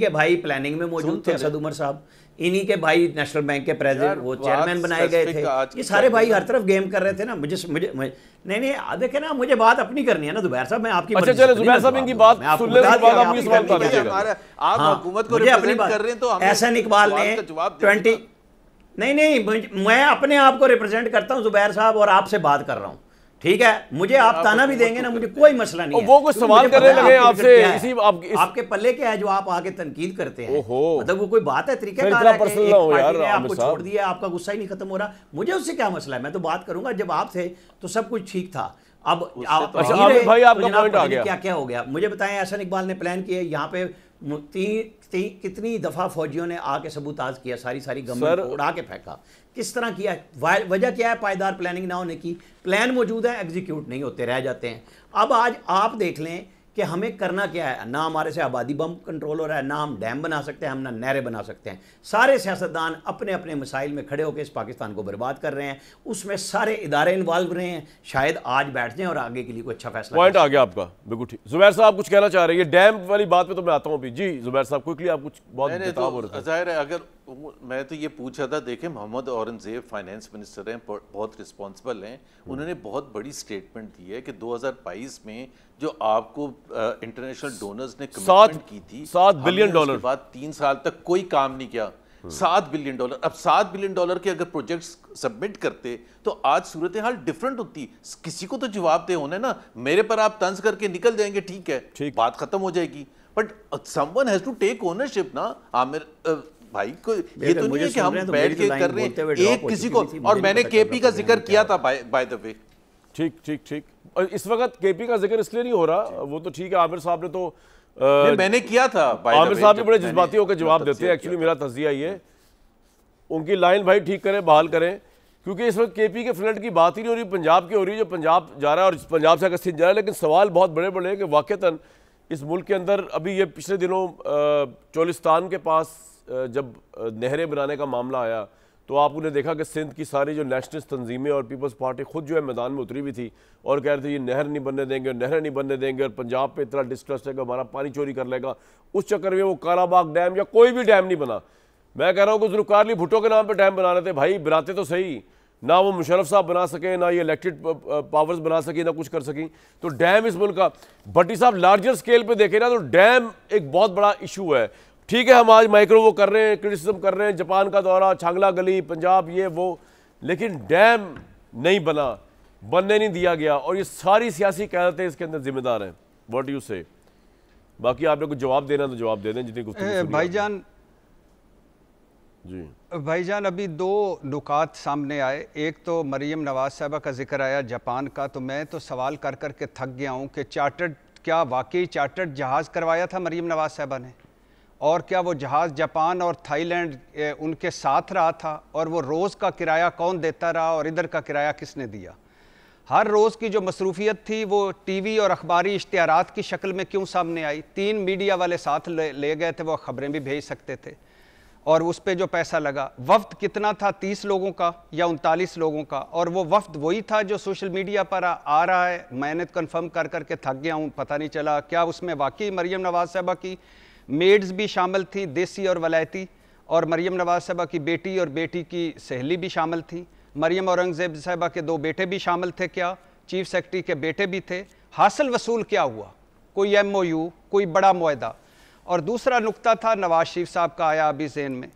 के भाई प्लानिंग में मौजूद थे, असद उमर साहब, इन्हीं के भाई नेशनल बैंक के प्रेसिडेंट, वो चेयरमैन बनाए गए थे। ये सारे भाई हर तरफ गेम कर रहे थे ना। मुझे नहीं देखे ना, मुझे बात अपनी करनी है ना जुबैर साहब, मैं आपकी। अच्छा चलो जुबैर साहब इनकी बात सुन ले, उसके बाद आप मुझे सवाल बता दीजिएगा। आप हुकूमत को रिप्रेजेंट कर रहे हैं तो एहसन इकबाल ने 20 नहीं, मैं अपने आप को रिप्रेजेंट करता हूं जुबैर साहब, और आपसे बात कर रहा हूं, ठीक है? मुझे आप ताना भी देंगे ना, मुझे कोई मसला नहीं है। वो कुछ सवाल करने लगे आपसे, इसी आपके पल्ले क्या है जो आप आके तनकीद करते हैं? मतलब वो कोई बात है, तरीका आपको छोड़ दिया, आपका गुस्सा ही नहीं खत्म हो रहा। मुझे उससे क्या मसला है? मैं तो बात करूंगा, जब आप थे तो सब कुछ ठीक था। अब भाई आपका पॉइंट आ गया, क्या हो गया मुझे बताएं। एहसन इकबाल ने प्लान किया, यहाँ पे कितनी दफा फौजियों ने आके सबूताज किया, सारी गवर्नमेंट को उड़ा के फेंका। किस तरह किया? वजह क्या है? पायदार प्लानिंग ना होने की। प्लान मौजूद है, एग्जीक्यूट नहीं होते, रह जाते हैं। अब आज आप देख लें कि हमें करना क्या है। ना हमारे से आबादी बम कंट्रोल हो रहा है, ना हम डैम बना सकते हैं, हम ना नहरें बना सकते हैं। सारे सियासतदान अपने अपने मसाइल में खड़े होकर इस पाकिस्तान को बर्बाद कर रहे हैं। उसमें सारे इदारे इन्वॉल्व रहे हैं। शायद आज बैठ जाएं और आगे के लिए कोई अच्छा फैसला। पॉइंट आ गया आपका, बिल्कुल ठीक। जुबैर साहब कुछ कहना चाह रहे हैं? ये डैम वाली बात पे तो मैं आता हूँ अभी। जी जुबैर साहब क्विकली, आप कुछ बहुत जाहिर है। अगर मैं तो ये पूछ रहा था, देखें मोहम्मद औरंगजेब फाइनेंस मिनिस्टर हैं, बहुत रिस्पॉन्सिबल हैं। उन्होंने बहुत बड़ी स्टेटमेंट दी है कि 2022 में जो आपको इंटरनेशनल डोनर्स ने कमिटमेंट की थी $7 बिलियन, उसके बाद 3 साल तक कोई काम नहीं किया। $7 बिलियन। अब $7 बिलियन के अगर प्रोजेक्ट्स सबमिट करते तो आज सूरत हाल डिफरेंट होती। किसी को तो जवाबदेह होना है ना। मेरे पर आप तंज करके निकल जाएंगे, ठीक है, बात खत्म हो जाएगी, but someone has to take ownership ना। आमिर भाई को ये तो नहीं है कि हम बैठ के कर रहे हैं एक किसी को। और मैंने केपी का जिक्र किया था बाय द वे। ठीक। और इस वक्त केपी का जिक्र इसलिए नहीं हो रहा, वो तो ठीक है। आमिर साहब ने तो मैंने किया था। आमिर साहब भी बड़े जज्बाती होकर जवाब देते हैं। एक्चुअली मेरा तज्जिया ये, उनकी लाइन भाई ठीक करें, बहाल करें, क्योंकि इस वक्त केपी के फ्लड की बात ही नहीं हो रही, पंजाब की हो रही है। जो पंजाब जा रहा है और पंजाब से अगर सिंध जा रहा है, लेकिन सवाल बहुत बड़े बड़े हैं कि वाकईतन इस मुल्क के अंदर अभी ये पिछले दिनों चोलिस्तान के पास जब नहरें बनाने का मामला आया तो आपने देखा कि सिंध की सारी जो नेशनलिस्ट तंजीमें और पीपल्स पार्टी खुद जो है मैदान में उतरी हुई थी और कह रहे थे ये नहर नहीं बनने देंगे, नहर नहीं बनने देंगे, और पंजाब पे इतना डिस्ट्रस्ट है कि हमारा पानी चोरी कर लेगा। उस चक्कर में वो कालाबाग डैम या कोई भी डैम नहीं बना। मैं कह रहा हूँ कि जुल्फ़िकार अली भुट्टो के नाम पर डैम बना रहे थे, भाई बनाते तो सही, ना वो मुशर्रफ साहब बना सके, ना ये इलेक्टेड पावर्स बना सके, ना कुछ कर सकें। तो डैम इस मुल्क का, भट्टी साहब लार्जर स्केल पे देखें ना तो डैम एक बहुत बड़ा इशू है। ठीक है, हम आज माइक्रो वो कर रहे हैं, क्रिटिसिज्म कर रहे हैं, जापान का दौरा, छांगला गली, पंजाब, ये वो, लेकिन डैम नहीं बना, बनने नहीं दिया गया, और ये सारी सियासी क़यादतें इसके अंदर जिम्मेदार हैं। व्हाट यू से? बाकी आपने कुछ जवाब देना तो जवाब दे दें जितनी गुफ्तगू। भाईजान अभी दो नुकात सामने आए। एक तो मरीम नवाज साहबा का जिक्र आया जापान का, तो मैं तो सवाल कर कर के थक गया हूँ कि क्या वाकई चार्टर्ड जहाज़ करवाया था मरीम नवाज साहबा ने? और क्या वो जहाज़ जापान और थाईलैंड उनके साथ रहा था? और वो रोज़ का किराया कौन देता रहा और इधर का किराया किसने दिया? हर रोज़ की जो मसरूफियत थी वो टीवी और अखबारी इश्तिहारात की शक्ल में क्यों सामने आई? 3 मीडिया वाले साथ ले गए थे, वो खबरें भी भेज सकते थे, और उस पर जो पैसा लगा, वफ्द कितना था, 30 लोगों का या 39 लोगों का, और वो वफ्द वही था जो सोशल मीडिया पर आ रहा है। मैंने कंफर्म कर करके थक गया हूँ, पता नहीं चला क्या उसमें वाकई मरीम नवाज साहबा की मेड्स भी शामिल थी, देसी और वलायती, और मरीम नवाज साहबा की बेटी और बेटी की सहेली भी शामिल थी, मरीम औरंगज़ेब साहबा के 2 बेटे भी शामिल थे, क्या चीफ सेक्रेटरी के बेटे भी थे? हासिल वसूल क्या हुआ? कोई MOU, कोई बड़ा मुआहदा? और दूसरा नुक्ता था नवाज शरीफ साहब का, आया अभी ज़हन में,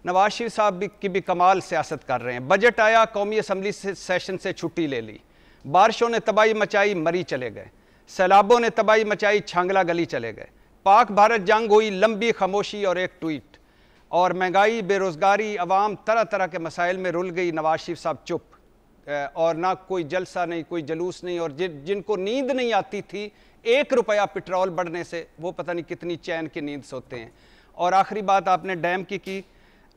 नवाज शरीफ साहब की भी कमाल सियासत कर रहे हैं। बजट आया, कौमी असम्बली से सेशन से छुट्टी ले ली, बारिशों ने तबाही मचाई, मरी चले गए, सैलाबों ने तबाही मचाई, छांगला गली चले गए, पाक भारत जंग हुई, लंबी खामोशी और एक ट्वीट, और महंगाई, बेरोज़गारी, अवाम तरह तरह के मसाइल में रुल गई, नवाज शरीफ साहब चुप, और ना कोई जलसा नहीं, कोई जलूस नहीं, और जिनको नींद नहीं आती थी 1 रुपया पेट्रोल बढ़ने से, वो पता नहीं कितनी चैन की नींद सोते हैं। और आखिरी बात आपने डैम की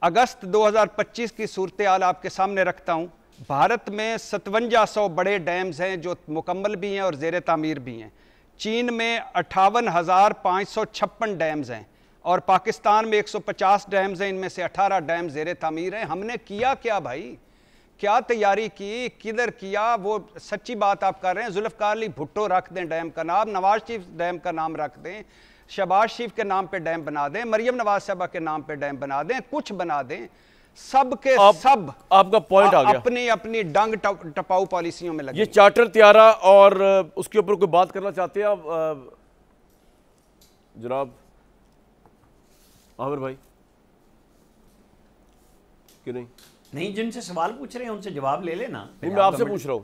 अगस्त 2025 की सूरत हाल आपके सामने रखता हूँ। भारत में 5700 बड़े डैम्स हैं जो मुकम्मल भी हैं और ज़ेर तामीर भी हैं। चीन में 58,556 डैम्स हैं, और पाकिस्तान में 150 डैम्स हैं, इनमें से 18 डैम ज़ेर तामीर हैं। हमने किया क्या भाई? क्या तैयारी की, किधर किया? वो सच्ची बात आप कर रहे हैं, जुल्फ़िकार अली भुट्टो रख दें डैम का नाम, नवाज शरीफ डैम का नाम रख दें, शहबाज शरीफ के नाम पे डैम बना दें, मरीम नवाज साहबा के नाम पे डैम बना दें, कुछ बना दें, सब के सब आपका पॉइंट आ गया, अपनी अपनी डंग टपाऊ पॉलिसियों में लगे। ये चार्टर त्यारा, और उसके ऊपर कोई बात करना चाहते हैं आप जनाब आमिर भाई कि नहीं? नहीं, जिनसे सवाल पूछ रहे हैं उनसे जवाब ले लेना। नहीं, मैं आपसे पूछ रहा हूँ,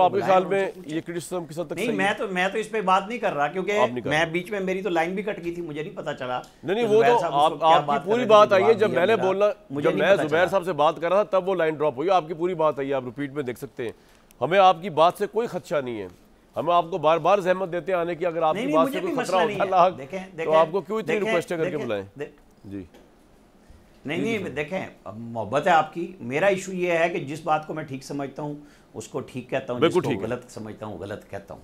आपके ख्याल में ये क्रिटिसिज्म किस हद तक सही है? मैं तो इस पे बात नहीं कर रहा, क्योंकि मैं बीच में मेरी तो लाइन भी कट गई थी, मुझे नहीं पता चला। नहीं, वो तो आपकी पूरी बात आई है, जब मैंने बोलना, जब मैं जुबैर साहब से बात कर रहा था तब वो लाइन ड्रॉप हुई। आपकी पूरी बात आई है, आप रिपीट में देख सकते हैं। हमें आपकी बात से कोई खदशा नहीं है, हम आपको बार बार जहमत देते हैं आने की। अगर आपकी बात से कोई खतरा होता तो आपको क्यों इतनी रिक्वेस्ट करके बुलाएं? जी नहीं, देखें, मोहब्बत है आपकी। मेरा इशू ये है कि जिस बात को मैं ठीक समझता हूँ उसको ठीक कहता हूँ, जिसको गलत समझता हूँ गलत कहता हूँ।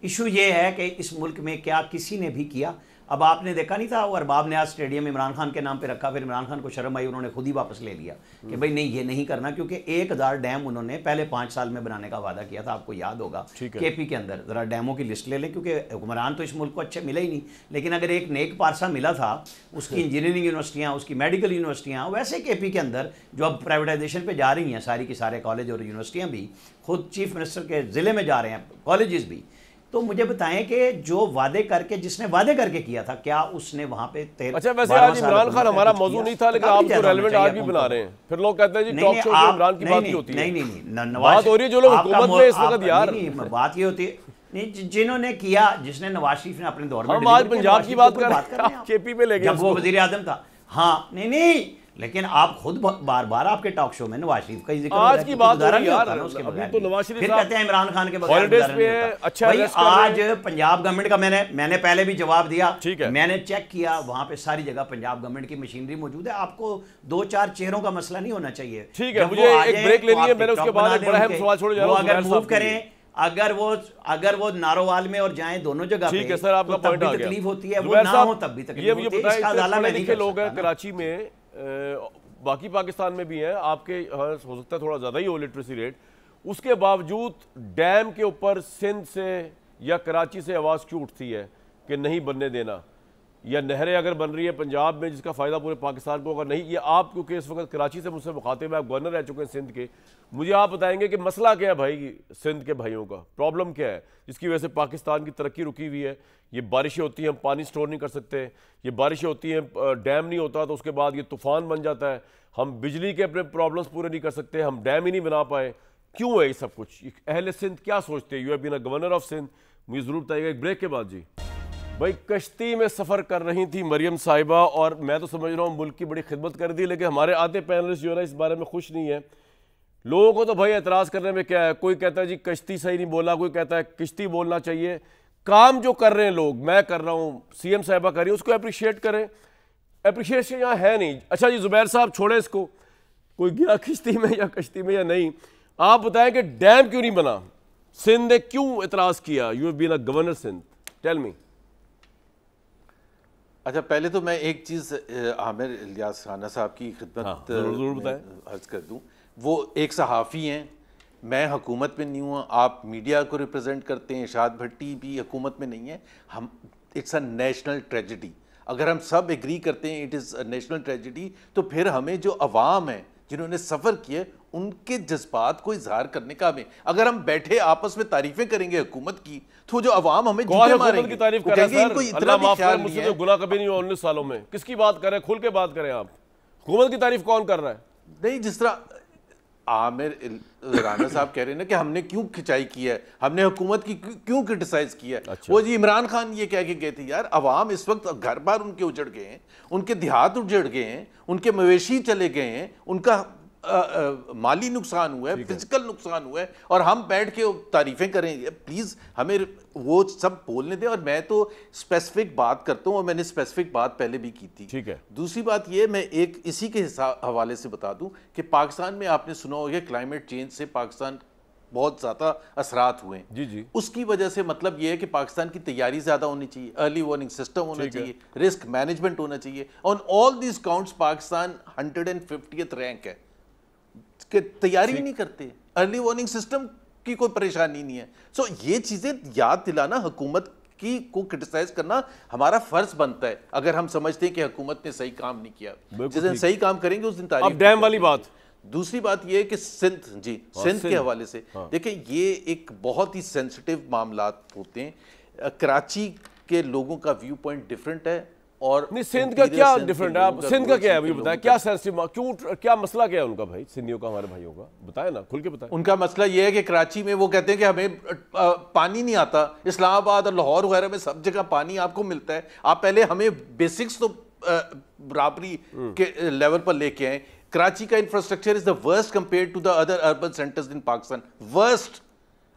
इशू ये है कि इस मुल्क में क्या किसी ने भी किया? अब आपने देखा नहीं था वो अरबाब ने आज स्टेडियम इमरान खान के नाम पे रखा, फिर इमरान खान को शर्म आई, उन्होंने खुद ही वापस ले लिया कि भाई नहीं, ये नहीं करना, क्योंकि 1000 डैम उन्होंने पहले 5 साल में बनाने का वादा किया था। आपको याद होगा KP के अंदर, ज़रा डैमों की लिस्ट ले लें, क्योंकि हुक्मरान तो इस मुल्क को अच्छे मिले ही नहीं, लेकिन अगर एक नेक पारसा मिला था, उसकी इंजीनियरिंग यूनिवर्सिटियाँ, उसकी मेडिकल यूनिवर्सिटियाँ, वैसे KP के अंदर जो अब प्राइवेटाइजेशन पर जा रही हैं सारी की सारे कॉलेज और यूनिवर्सिटियाँ भी, खुद चीफ मिनिस्टर के ज़िले में जा रहे हैं कॉलेजेस भी। तो मुझे बताएं कि जो वादे करके, जिसने वादे करके किया था, क्या उसने वहां पे अच्छा, वैसे आज इमरान खान हमारा मौजू नहीं था, लेकिन आप तो रेलेवेंट आज भी बना रहे हैं। फिर लोग कहते हैं जी टॉक शो में इमरान की बात नहीं होती है। नहीं, बात हो रही है जो लोग हुकूमत में इस वक्त, यार बात ये होती है नहीं, जिन्होंने किया, जिसने नवाज शरीफ ने अपने दौर में, हम आज पंजाब की बात कर रहे हैं, KP पे ले गए, जब वो वजीर आजम था। हाँ, नहीं, लेकिन आप खुद बार बार आपके टॉक शो में नवाज शरीफ का जिक्र आज की बात हो रही है यार, उसके अभी तो नवाज शरीफ फिर कहते हैं इमरान खान के बगैर हॉलिडेज पे अच्छा भाई। आज पंजाब गवर्नमेंट का मैंने पहले भी जवाब दिया, ठीक है, मैंने चेक किया, वहां पे सारी जगह पंजाब गवर्नमेंट की मशीनरी मौजूद है। आपको 2-4 चेहरों का मसला नहीं होना चाहिए। ठीक है, मुझे एक ब्रेक लेनी है, मैंने उसके बाद एक बड़ा अहम सवाल छोड़ जा रहा हूं। अगर मूव करें, अगर वो नारोवाल में और जाएं दोनों जगह, ठीक है सर, आपका पॉइंट आ गया, तकलीफ होती है, वो ना हो तब भी तकलीफ होती है। इसका हवाला मैं नहीं कर सकता। लोग हैं कराची में, बाकी पाकिस्तान में भी हैं, आपके हो सकता है थोड़ा ज़्यादा ही हो लिटरेसी रेट, उसके बावजूद डैम के ऊपर सिंध से या कराची से आवाज़ क्यों उठती है कि नहीं बनने देना? या नहरें अगर बन रही है पंजाब में जिसका फ़ायदा पूरे पाकिस्तान को होगा, नहीं। ये आप क्योंकि इस वक्त कराची से मुझसे मुखातिब, आप गवर्नर रह चुके हैं सिंध के, मुझे आप बताएंगे कि मसला क्या है भाई सिंध के भाइयों का, प्रॉब्लम क्या है जिसकी वजह से पाकिस्तान की तरक्की रुकी हुई है। ये बारिशें होती हैं, हम पानी स्टोर नहीं कर सकते, ये बारिशें होती हैं, डैम नहीं होता तो उसके बाद ये तूफ़ान बन जाता है, हम बिजली के अपने प्रॉब्लम्स पूरे नहीं कर सकते, हम डैम ही नहीं बना पाए। क्यों है ये सब कुछ? अहले सिंध क्या सोचते हैं? You have been a governor of Sindh, मुझे ज़रूर बताइएगा एक ब्रेक के बाद। जी भाई, कश्ती में सफ़र कर रही थी मरियम साहिबा, और मैं तो समझ रहा हूँ मुल्क की बड़ी खिदमत कर दी, लेकिन हमारे आधे पैनलिस्ट जो है ना इस बारे में खुश नहीं है। लोगों को तो भाई एतराज़ करने में क्या है, कोई कहता है जी कश्ती सही नहीं बोला, कोई कहता है किश्ती बोलना चाहिए। काम जो कर रहे हैं लोग, मैं कर रहा हूँ, सीएम साहिबा कर रही है, उसको अप्रिशिएट करें। अप्रिशिएशन यहाँ है नहीं। अच्छा जी जुबैर साहब छोड़े इसको, कोई गया किश्ती में या कश्ती में या नहीं, आप बताएं कि डैम क्यों नहीं बना, सिंध ने क्यों एतराज़ किया? You have been a governor Sindh, tell me. अच्छा, पहले तो मैं एक चीज़ आमिर इलियास राना साहब की खिदमत ज़रूर बताएं, अर्ज कर दूं। वो एक सहाफ़ी हैं, मैं हुकूमत में नहीं हूँ, आप मीडिया को रिप्रेजेंट करते हैं, इरशाद भट्टी भी हुकूमत में नहीं है। हम इट्स अ नेशनल ट्रेजिडी, अगर हम सब एग्री करते हैं it is a national tragedy, तो फिर हमें जो अवाम है जिन्होंने सफ़र किए उनके जज्बात को इजहार करने का हमें, अगर हम बैठे आपस में तारीफें करेंगे हुकूमत की, तो जो अवाम हमें जूते मारेंगे, की तारीफ कर रहे हैं इनको इतना भी ख्याल नहीं है। गुनाह कभी नहीं हुआ 19 सालों में, किसकी बात करें? खुल के बात करें। आप हुकूमत की तारीफ कौन कर रहा है? नहीं, जिस तरह आमिर राना साहब कह रहे हैं ना कि हमने क्यों खिंचाई की है, हमने हुकूमत की क्यों क्रिटिसाइज किया है। अच्छा। वो जी इमरान खान ये कह के गए थे यार अवाम इस वक्त घर बार उनके उजड़ गए हैं, उनके देहात उजड़ गए हैं, उनके मवेशी चले गए हैं, उनका माली नुकसान हुआ है, फिजिकल नुकसान हुआ है, और हम बैठ के तारीफें करें। प्लीज हमें वो सब बोलने दें, और मैं तो स्पेसिफिक बात करता हूं, और मैंने स्पेसिफिक बात पहले भी की थी। ठीक है। दूसरी बात ये मैं एक इसी के हवाले से बता दूं कि पाकिस्तान में आपने सुना होगा क्लाइमेट चेंज से पाकिस्तान बहुत ज़्यादा असरात हुए हैं। जी जी। उसकी वजह से मतलब ये है कि पाकिस्तान की तैयारी ज़्यादा होनी चाहिए, अर्ली वार्निंग सिस्टम होना चाहिए, रिस्क मैनेजमेंट होना चाहिए। On all these counts Pakistan 150th rank है कि तैयारी नहीं करते, अर्ली वार्निंग सिस्टम की कोई परेशानी नहीं है। सो ये चीज़ें याद दिलाना, हुकूमत की को क्रिटिसाइज करना हमारा फर्ज बनता है। अगर हम समझते हैं कि हुकूमत ने सही काम नहीं किया, जिस दिन सही काम करेंगे उस दिन तारीफ। अब डैम वाली बात, दूसरी बात यह है कि सिंध सिंध के हवाले से देखें, ये एक बहुत ही सेंसिटिव मामलात होते हैं। कराची के लोगों का व्यू पॉइंट डिफरेंट है, और नहीं सिंध का क्या डिफरेंट है? आप सिंध का क्या है बताएं, क्या सेंसिटिव, क्यों, क्या मसला क्या है उनका भाई, सिंधियों का, हमारे भाइयों का बताएं ना, खुल के बताएं। उनका मसला यह है कि कराची में वो कहते हैं कि हमें पानी नहीं आता, इस्लामाबाद और लाहौर वगैरह में सब जगह पानी आपको मिलता है, आप पहले हमें बेसिक्स तो बराबरी के लेवल पर लेके आए। कराची का infrastructure is the worst compare to the other urban centres in Pakistan, worst.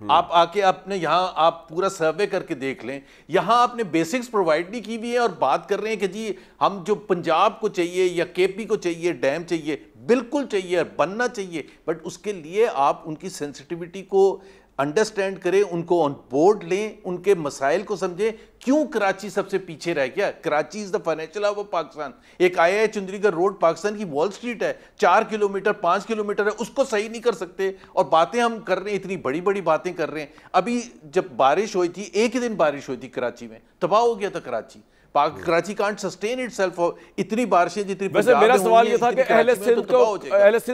आप आके अपने यहाँ आप पूरा सर्वे करके देख लें, यहाँ आपने बेसिक्स प्रोवाइड नहीं की हुई है, और बात कर रहे हैं कि जी हम जो पंजाब को चाहिए या केपी को चाहिए डैम चाहिए, बिल्कुल चाहिए, बनना चाहिए, बट उसके लिए आप उनकी सेंसिटिविटी को अंडरस्टैंड करें, उनको ऑन बोर्ड लें, उनके मसाइल को समझें। क्यों कराची सबसे पीछे रह गया? Karachi is the financial hub of Pakistan. एक आईआईए चुंदरीगढ़ रोड पाकिस्तान की वॉल स्ट्रीट है, 4 किलोमीटर 5 किलोमीटर है, उसको सही नहीं कर सकते, और बातें हम कर रहे हैं, इतनी बड़ी बड़ी बातें कर रहे हैं। अभी जब बारिश हुई थी, एक ही दिन बारिश हुई थी कराची में, तबाह हो गया था Karachi. Karachi can't sustain itself, और इतनी बारिशें जितनी। वैसे मेरा सवाल ये था कि अहले सिंध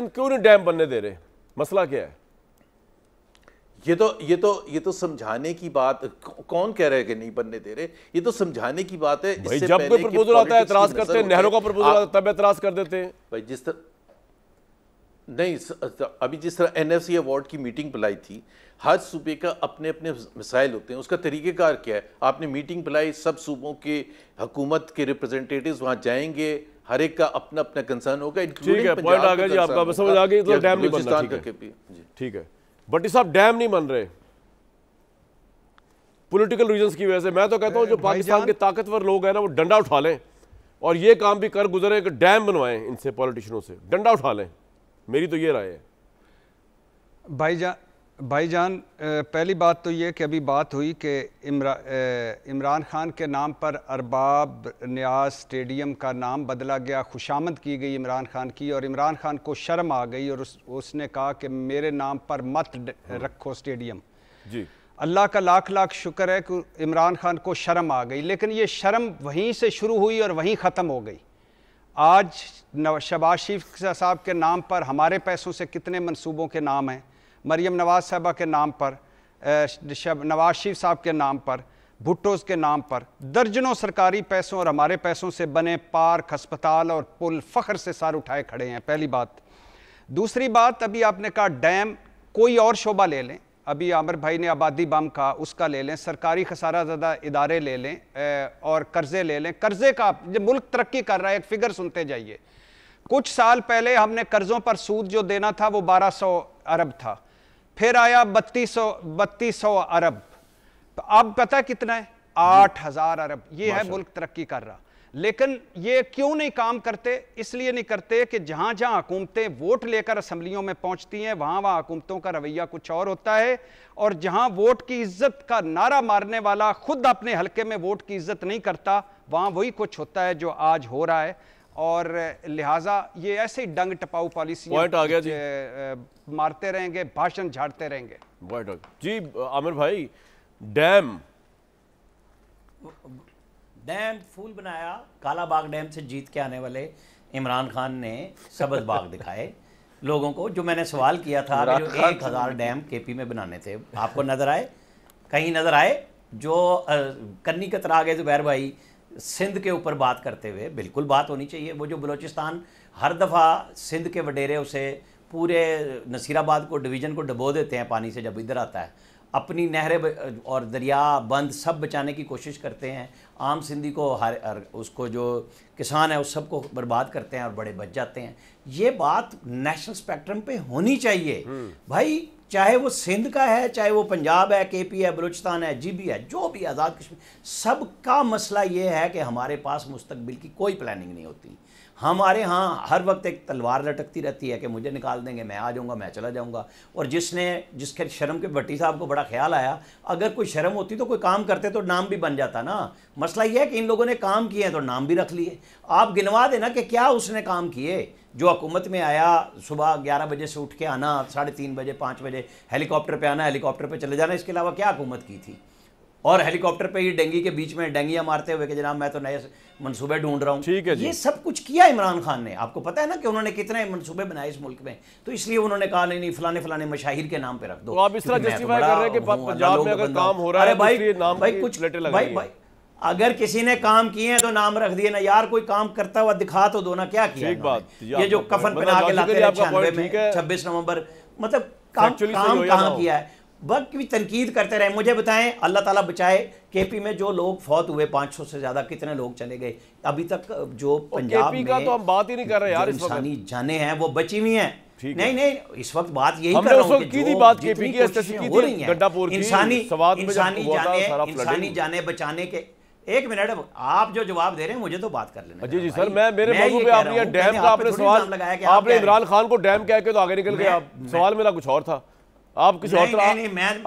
क्यों नहीं डैम बनने दे रहे, मसला क्या है? ये तो समझाने की बात, कौन कह रहा है कि नहीं बनने दे रहे, ये तो समझाने की बात है। भाई जब कोई प्रपोजल आता है एतराज करते हैं, नहरों का प्रपोजल आता है तब एतराज कर देते हैं। भाई जिस तरह नहीं, अभी जिस तरह एनएफसी अवार्ड की मीटिंग बुलाई थी, हर सूबे का अपने अपने मसाइल होते हैं, उसका तरीक़ेकार क्या है? आपने मीटिंग बुलाई, सब सूबों के हुकूमत के रिप्रेजेंटेटिव्स वहाँ जाएंगे, हर एक का अपना अपना कंसर्न होगा। ठीक है, पॉइंट आ गया जी आपका, समझ आ गई, तो डैम नहीं बनना, ठीक है। बट साहब डैम नहीं बन रहे पॉलिटिकल रीजंस की वजह से। मैं तो कहता हूं जो पाकिस्तान के ताकतवर लोग हैं ना, वो डंडा उठा लें और ये काम भी कर गुजरे कि डैम बनवाएं इनसे, पॉलिटिशियनों से डंडा उठा लें। मेरी तो ये राय है। भाईजान पहली बात तो ये कि अभी बात हुई कि इमरान खान के नाम पर अरबाब नियाज स्टेडियम का नाम बदला गया, खुशामद की गई इमरान खान की, और इमरान खान को शर्म आ गई और उसने कहा कि मेरे नाम पर मत रखो स्टेडियम। जी अल्लाह का लाख लाख शुक्र है कि इमरान खान को शर्म आ गई, लेकिन ये शर्म वहीं से शुरू हुई और वहीं ख़त्म हो गई। आज शहबाज शरीफ साहब के नाम पर हमारे पैसों से कितने मंसूबों के नाम हैं, मरियम नवाज़ साहबा के नाम पर, नवाज शरीफ साहब के नाम पर, भुट्टोज़ के नाम पर दर्जनों सरकारी पैसों और हमारे पैसों से बने पार्क, अस्पताल और पुल फ़ख्र से सर उठाए खड़े हैं, पहली बात। दूसरी बात, अभी आपने कहा डैम, कोई और शोबा ले लें, अभी आमिर भाई ने आबादी बम का, उसका ले लें, सरकारी खसारा ज़दा इदारे ले लें और कर्ज़े ले लें। कर्ज़े का जब मुल्क तरक्की कर रहा है, एक फ़िगर सुनते जाइए, कुछ साल पहले हमने कर्ज़ों पर सूद जो देना था वो 1200 अरब था, फिर आया 3200 अरब, तो अब पता कितना है, 8000 अरब। ये है मुल्क तरक्की कर रहा। लेकिन ये क्यों नहीं काम करते? इसलिए नहीं करते कि जहां जहां हुकूमतें वोट लेकर असम्बलियों में पहुंचती हैं, वहां वहां हुकूमतों का रवैया कुछ और होता है, और जहां वोट की इज्जत का नारा मारने वाला खुद अपने हल्के में वोट की इज्जत नहीं करता, वहां वही कुछ होता है जो आज हो रहा है। और लिहाजा ये ऐसे ही डंग टपाऊ पॉलिसी मारते रहेंगे, भाषण झाड़ते रहेंगे। जी आमिर भाई, डैम फूल बनाया, काला बाग डैम से जीत के आने वाले इमरान खान ने सबज बाग दिखाए लोगों को। जो मैंने सवाल किया था कि जो 1000 डैम केपी में बनाने थे, आपको नजर आए? कहीं नजर आए? जो कन्नी कतरा गए जुबैर भाई सिंध के ऊपर बात करते हुए, बिल्कुल बात होनी चाहिए। वो जो बलोचिस्तान हर दफ़ा सिंध के वडेरे उसे पूरे नसीराबाद को, डिवीज़न को डबो देते हैं पानी से जब इधर आता है, अपनी नहरें और दरिया बंद सब बचाने की कोशिश करते हैं, आम सिंधी को उसको जो किसान है उस सब को बर्बाद करते हैं और बड़े बच जाते हैं। ये बात नेशनल स्पेक्ट्रम पे होनी चाहिए भाई, चाहे वो सिंध का है, चाहे वो पंजाब है, केपी है, बलूचिस्तान है, जीबी है, जो भी आज़ाद कश्मीर, सबका मसला ये है कि हमारे पास मुस्तकबिल की कोई प्लानिंग नहीं होती। हमारे यहाँ हर वक्त एक तलवार लटकती रहती है कि मुझे निकाल देंगे, मैं आ जाऊँगा, मैं चला जाऊँगा। और जिसके शर्म के भट्टी साहब को बड़ा ख्याल आया, अगर कोई शर्म होती तो कोई काम करते तो नाम भी बन जाता ना। मसला ये है कि इन लोगों ने काम किए हैं तो नाम भी रख लिए। आप गिनवा देना कि क्या उसने काम किए। जो हुकूमत में आया, सुबह 11 बजे से उठ के आना, 3:30 बजे 5 बजे हेलीकॉप्टर पे आना, हेलीकॉप्टर पे चले जाना, इसके अलावा क्या हुकूमत की थी? और हेलीकॉप्टर पे ही डेंगी के बीच में डेंगियां मारते हुए कि जनाब मैं तो नए मंसूबे ढूंढ रहा हूँ। ठीक है जी। ये सब कुछ किया इमरान खान ने। आपको पता है ना कि उन्होंने कितने मंसूबे बनाए इस मुल्क में, तो इसलिए उन्होंने कहा नहीं फलाने फलाने मशाहिर के नाम पे रख दो। तो आप इस तरह जस्टिफाई कर रहे हैं कि पंजाब में अगर काम हो रहा है भाई अगर किसी ने काम किए हैं तो नाम रख दिए ना यार, कोई काम करता हुआ दिखा तो दो ना, क्या किया ये जो कफन पहना के लाते हैं 96 में 26 नवंबर, मतलब काम कहाँ किया है? वक्त की तनकीद करते रहे। मुझे बताएं, अल्लाह ताला बचाए, केपी में जो लोग फौत हुए 500 से ज्यादा, कितने लोग चले गए अभी तक? जो पंजाब में का तो हम बात ही नहीं कर रहे यार, इंसानी जाने हैं वो बची हुई हैं। नहीं इस वक्त बात यही कर रहा हूं कि जो जितनी कोशिशें हो रही हैं इंसानी जाने बचाने के। एक मिनट, आप जो जवाब दे रहे हैं मुझे तो बात कर लेना। जी सर, मैं मेरे मौजू पे आपने डैम का आपने सवाल लगाया कि आपने इमरान खान को डैम कह के तो आगे निकल गए। आप सवाल मेरा कुछ और था, आप किसी और तरह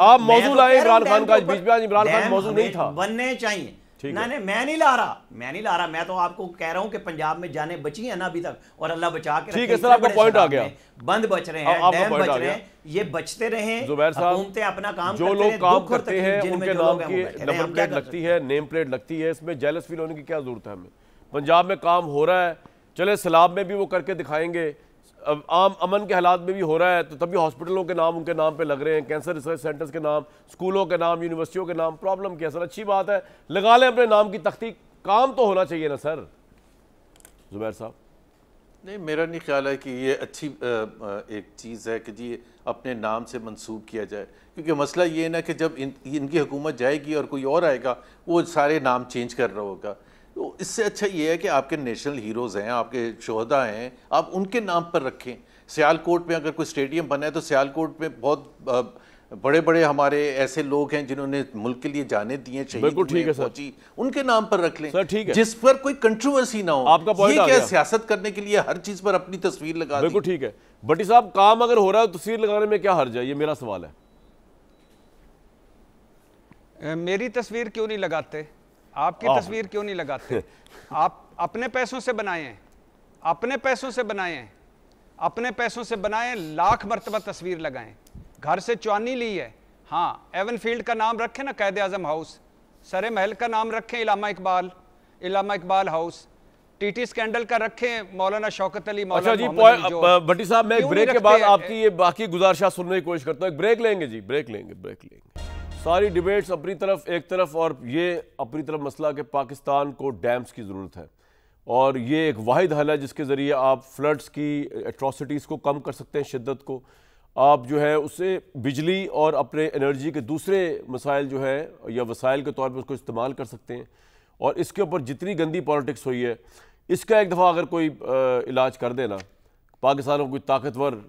आप मौजूद लाए इमरान खान का। बीच में इमरान खान मौजूद नहीं था, बनने चाहिए। नहीं मैं नहीं ला रहा, मैं तो आपको कह रहा हूं कि पंजाब में जाने बची है ना अभी तक, और अल्लाह बचा के। ठीक है सर, आपका पॉइंट आ गया। बंद बच रहे हैं, डैम बच रहे हैं, ये बचते रहे। जुबैर साहब, हुकूमतें अपना काम जो लोग काम करते हैं उनके नाम की नंबर प्लेट लगती है, नेम प्लेट लगती है, इसमें जेलस फील होने की क्या जरूरत है हमें? पंजाब में काम हो रहा है, चले सैलाब में भी वो करके दिखाएंगे, आम अमन के हालात में भी हो रहा है, तो तभी हॉस्पिटलों के नाम उनके नाम पे लग रहे हैं, कैंसर रिसर्च सेंटर्स के नाम, स्कूलों के नाम, यूनिवर्सिटियों के नाम। प्रॉब्लम क्या सर? अच्छी बात है, लगा लें अपने नाम की तख्ती, काम तो होना चाहिए ना सर। जुबैर साहब, नहीं, मेरा नहीं ख्याल है कि ये अच्छी एक चीज़ है कि जी अपने नाम से मंसूब किया जाए, क्योंकि मसला ये है ना कि जब इनकी हुकूमत जाएगी और कोई और आएगा वो सारे नाम चेंज कर रहा होगा। तो इससे अच्छा ये है कि आपके नेशनल हीरोज़ हैं, आपके शोहदा हैं, आप उनके नाम पर रखें। सियालकोट में अगर कोई स्टेडियम बना है तो सियालकोट में बहुत बड़े बड़े हमारे ऐसे लोग हैं जिन्होंने मुल्क के लिए जाने दिए, शहीद, उनके नाम पर रख लें सर, ठीक है, जिस पर कोई कंट्रोवर्सी ना हो। आपका पॉइंट ये क्या सियासत करने के लिए हर चीज़ पर अपनी तस्वीर लगा? बिल्कुल ठीक है। भट्टी साहब, काम अगर हो रहा है तो तस्वीर लगाने में क्या हर्ज है? ये मेरा सवाल है। मेरी तस्वीर क्यों नहीं लगाते? आपकी तस्वीर क्यों नहीं लगाते? आप अपने पैसों से बनाए हैं, अपने पैसों से बनाए हैं, अपने पैसों से बनाए, लाख मरतबा तस्वीर लगाएं। घर से चौनी ली है, हाँ, एवन फील्ड का नाम रखें ना कायद आज़म हाउस, सरे महल का नाम रखें इलामा इकबाल हाउस, टीटी स्कैंडल का रखें मौलाना शौकत अली, अच्छा जी, भट्टी साहब मैं एक ब्रेक के बाद आपकी ये बाकी गुजारिशां सुनने की कोशिश करता हूँ। एक ब्रेक लेंगे जी, ब्रेक लेंगे। सारी डिबेट्स अपनी तरफ एक तरफ, और ये अपनी तरफ मसला कि पाकिस्तान को डैम्स की ज़रूरत है और ये एक वाहिद हल है जिसके ज़रिए आप फ्लड्स की एट्रॉसिटीज़ को कम कर सकते हैं, शिद्दत को आप जो है उससे बिजली और अपने एनर्जी के दूसरे मसाइल जो है या वसाइल के तौर पर उसको इस्तेमाल कर सकते हैं। और इसके ऊपर जितनी गंदी पॉलिटिक्स हुई है इसका एक दफ़ा अगर कोई इलाज कर देना, पाकिस्तान में कोई ताकतवर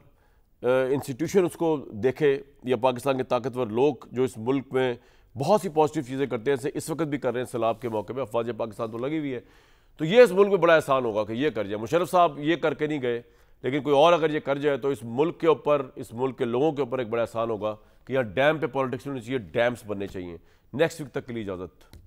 इंस्टीट्यूशन उसको देखे या पाकिस्तान के ताकतवर लोग जो इस मुल्क में बहुत सी पॉजिटिव चीज़ें करते हैं, जैसे इस वक्त भी कर रहे हैं सैलाब के मौके पे, अफवाज पाकिस्तान तो लगी हुई है, तो ये इस मुल्क में बड़ा एहसान होगा कि ये कर जाए। मुशर्रफ साहब ये करके नहीं गए, लेकिन कोई और अगर ये कर जाए तो इस मुल्क के ऊपर, इस मुल्क के लोगों के ऊपर एक बड़ा एहसान होगा कि यहाँ डैम पे पॉलिटिक्स होनी चाहिए, डैम्स बनने चाहिए। नेक्स्ट वीक तक के लिए इजाज़त।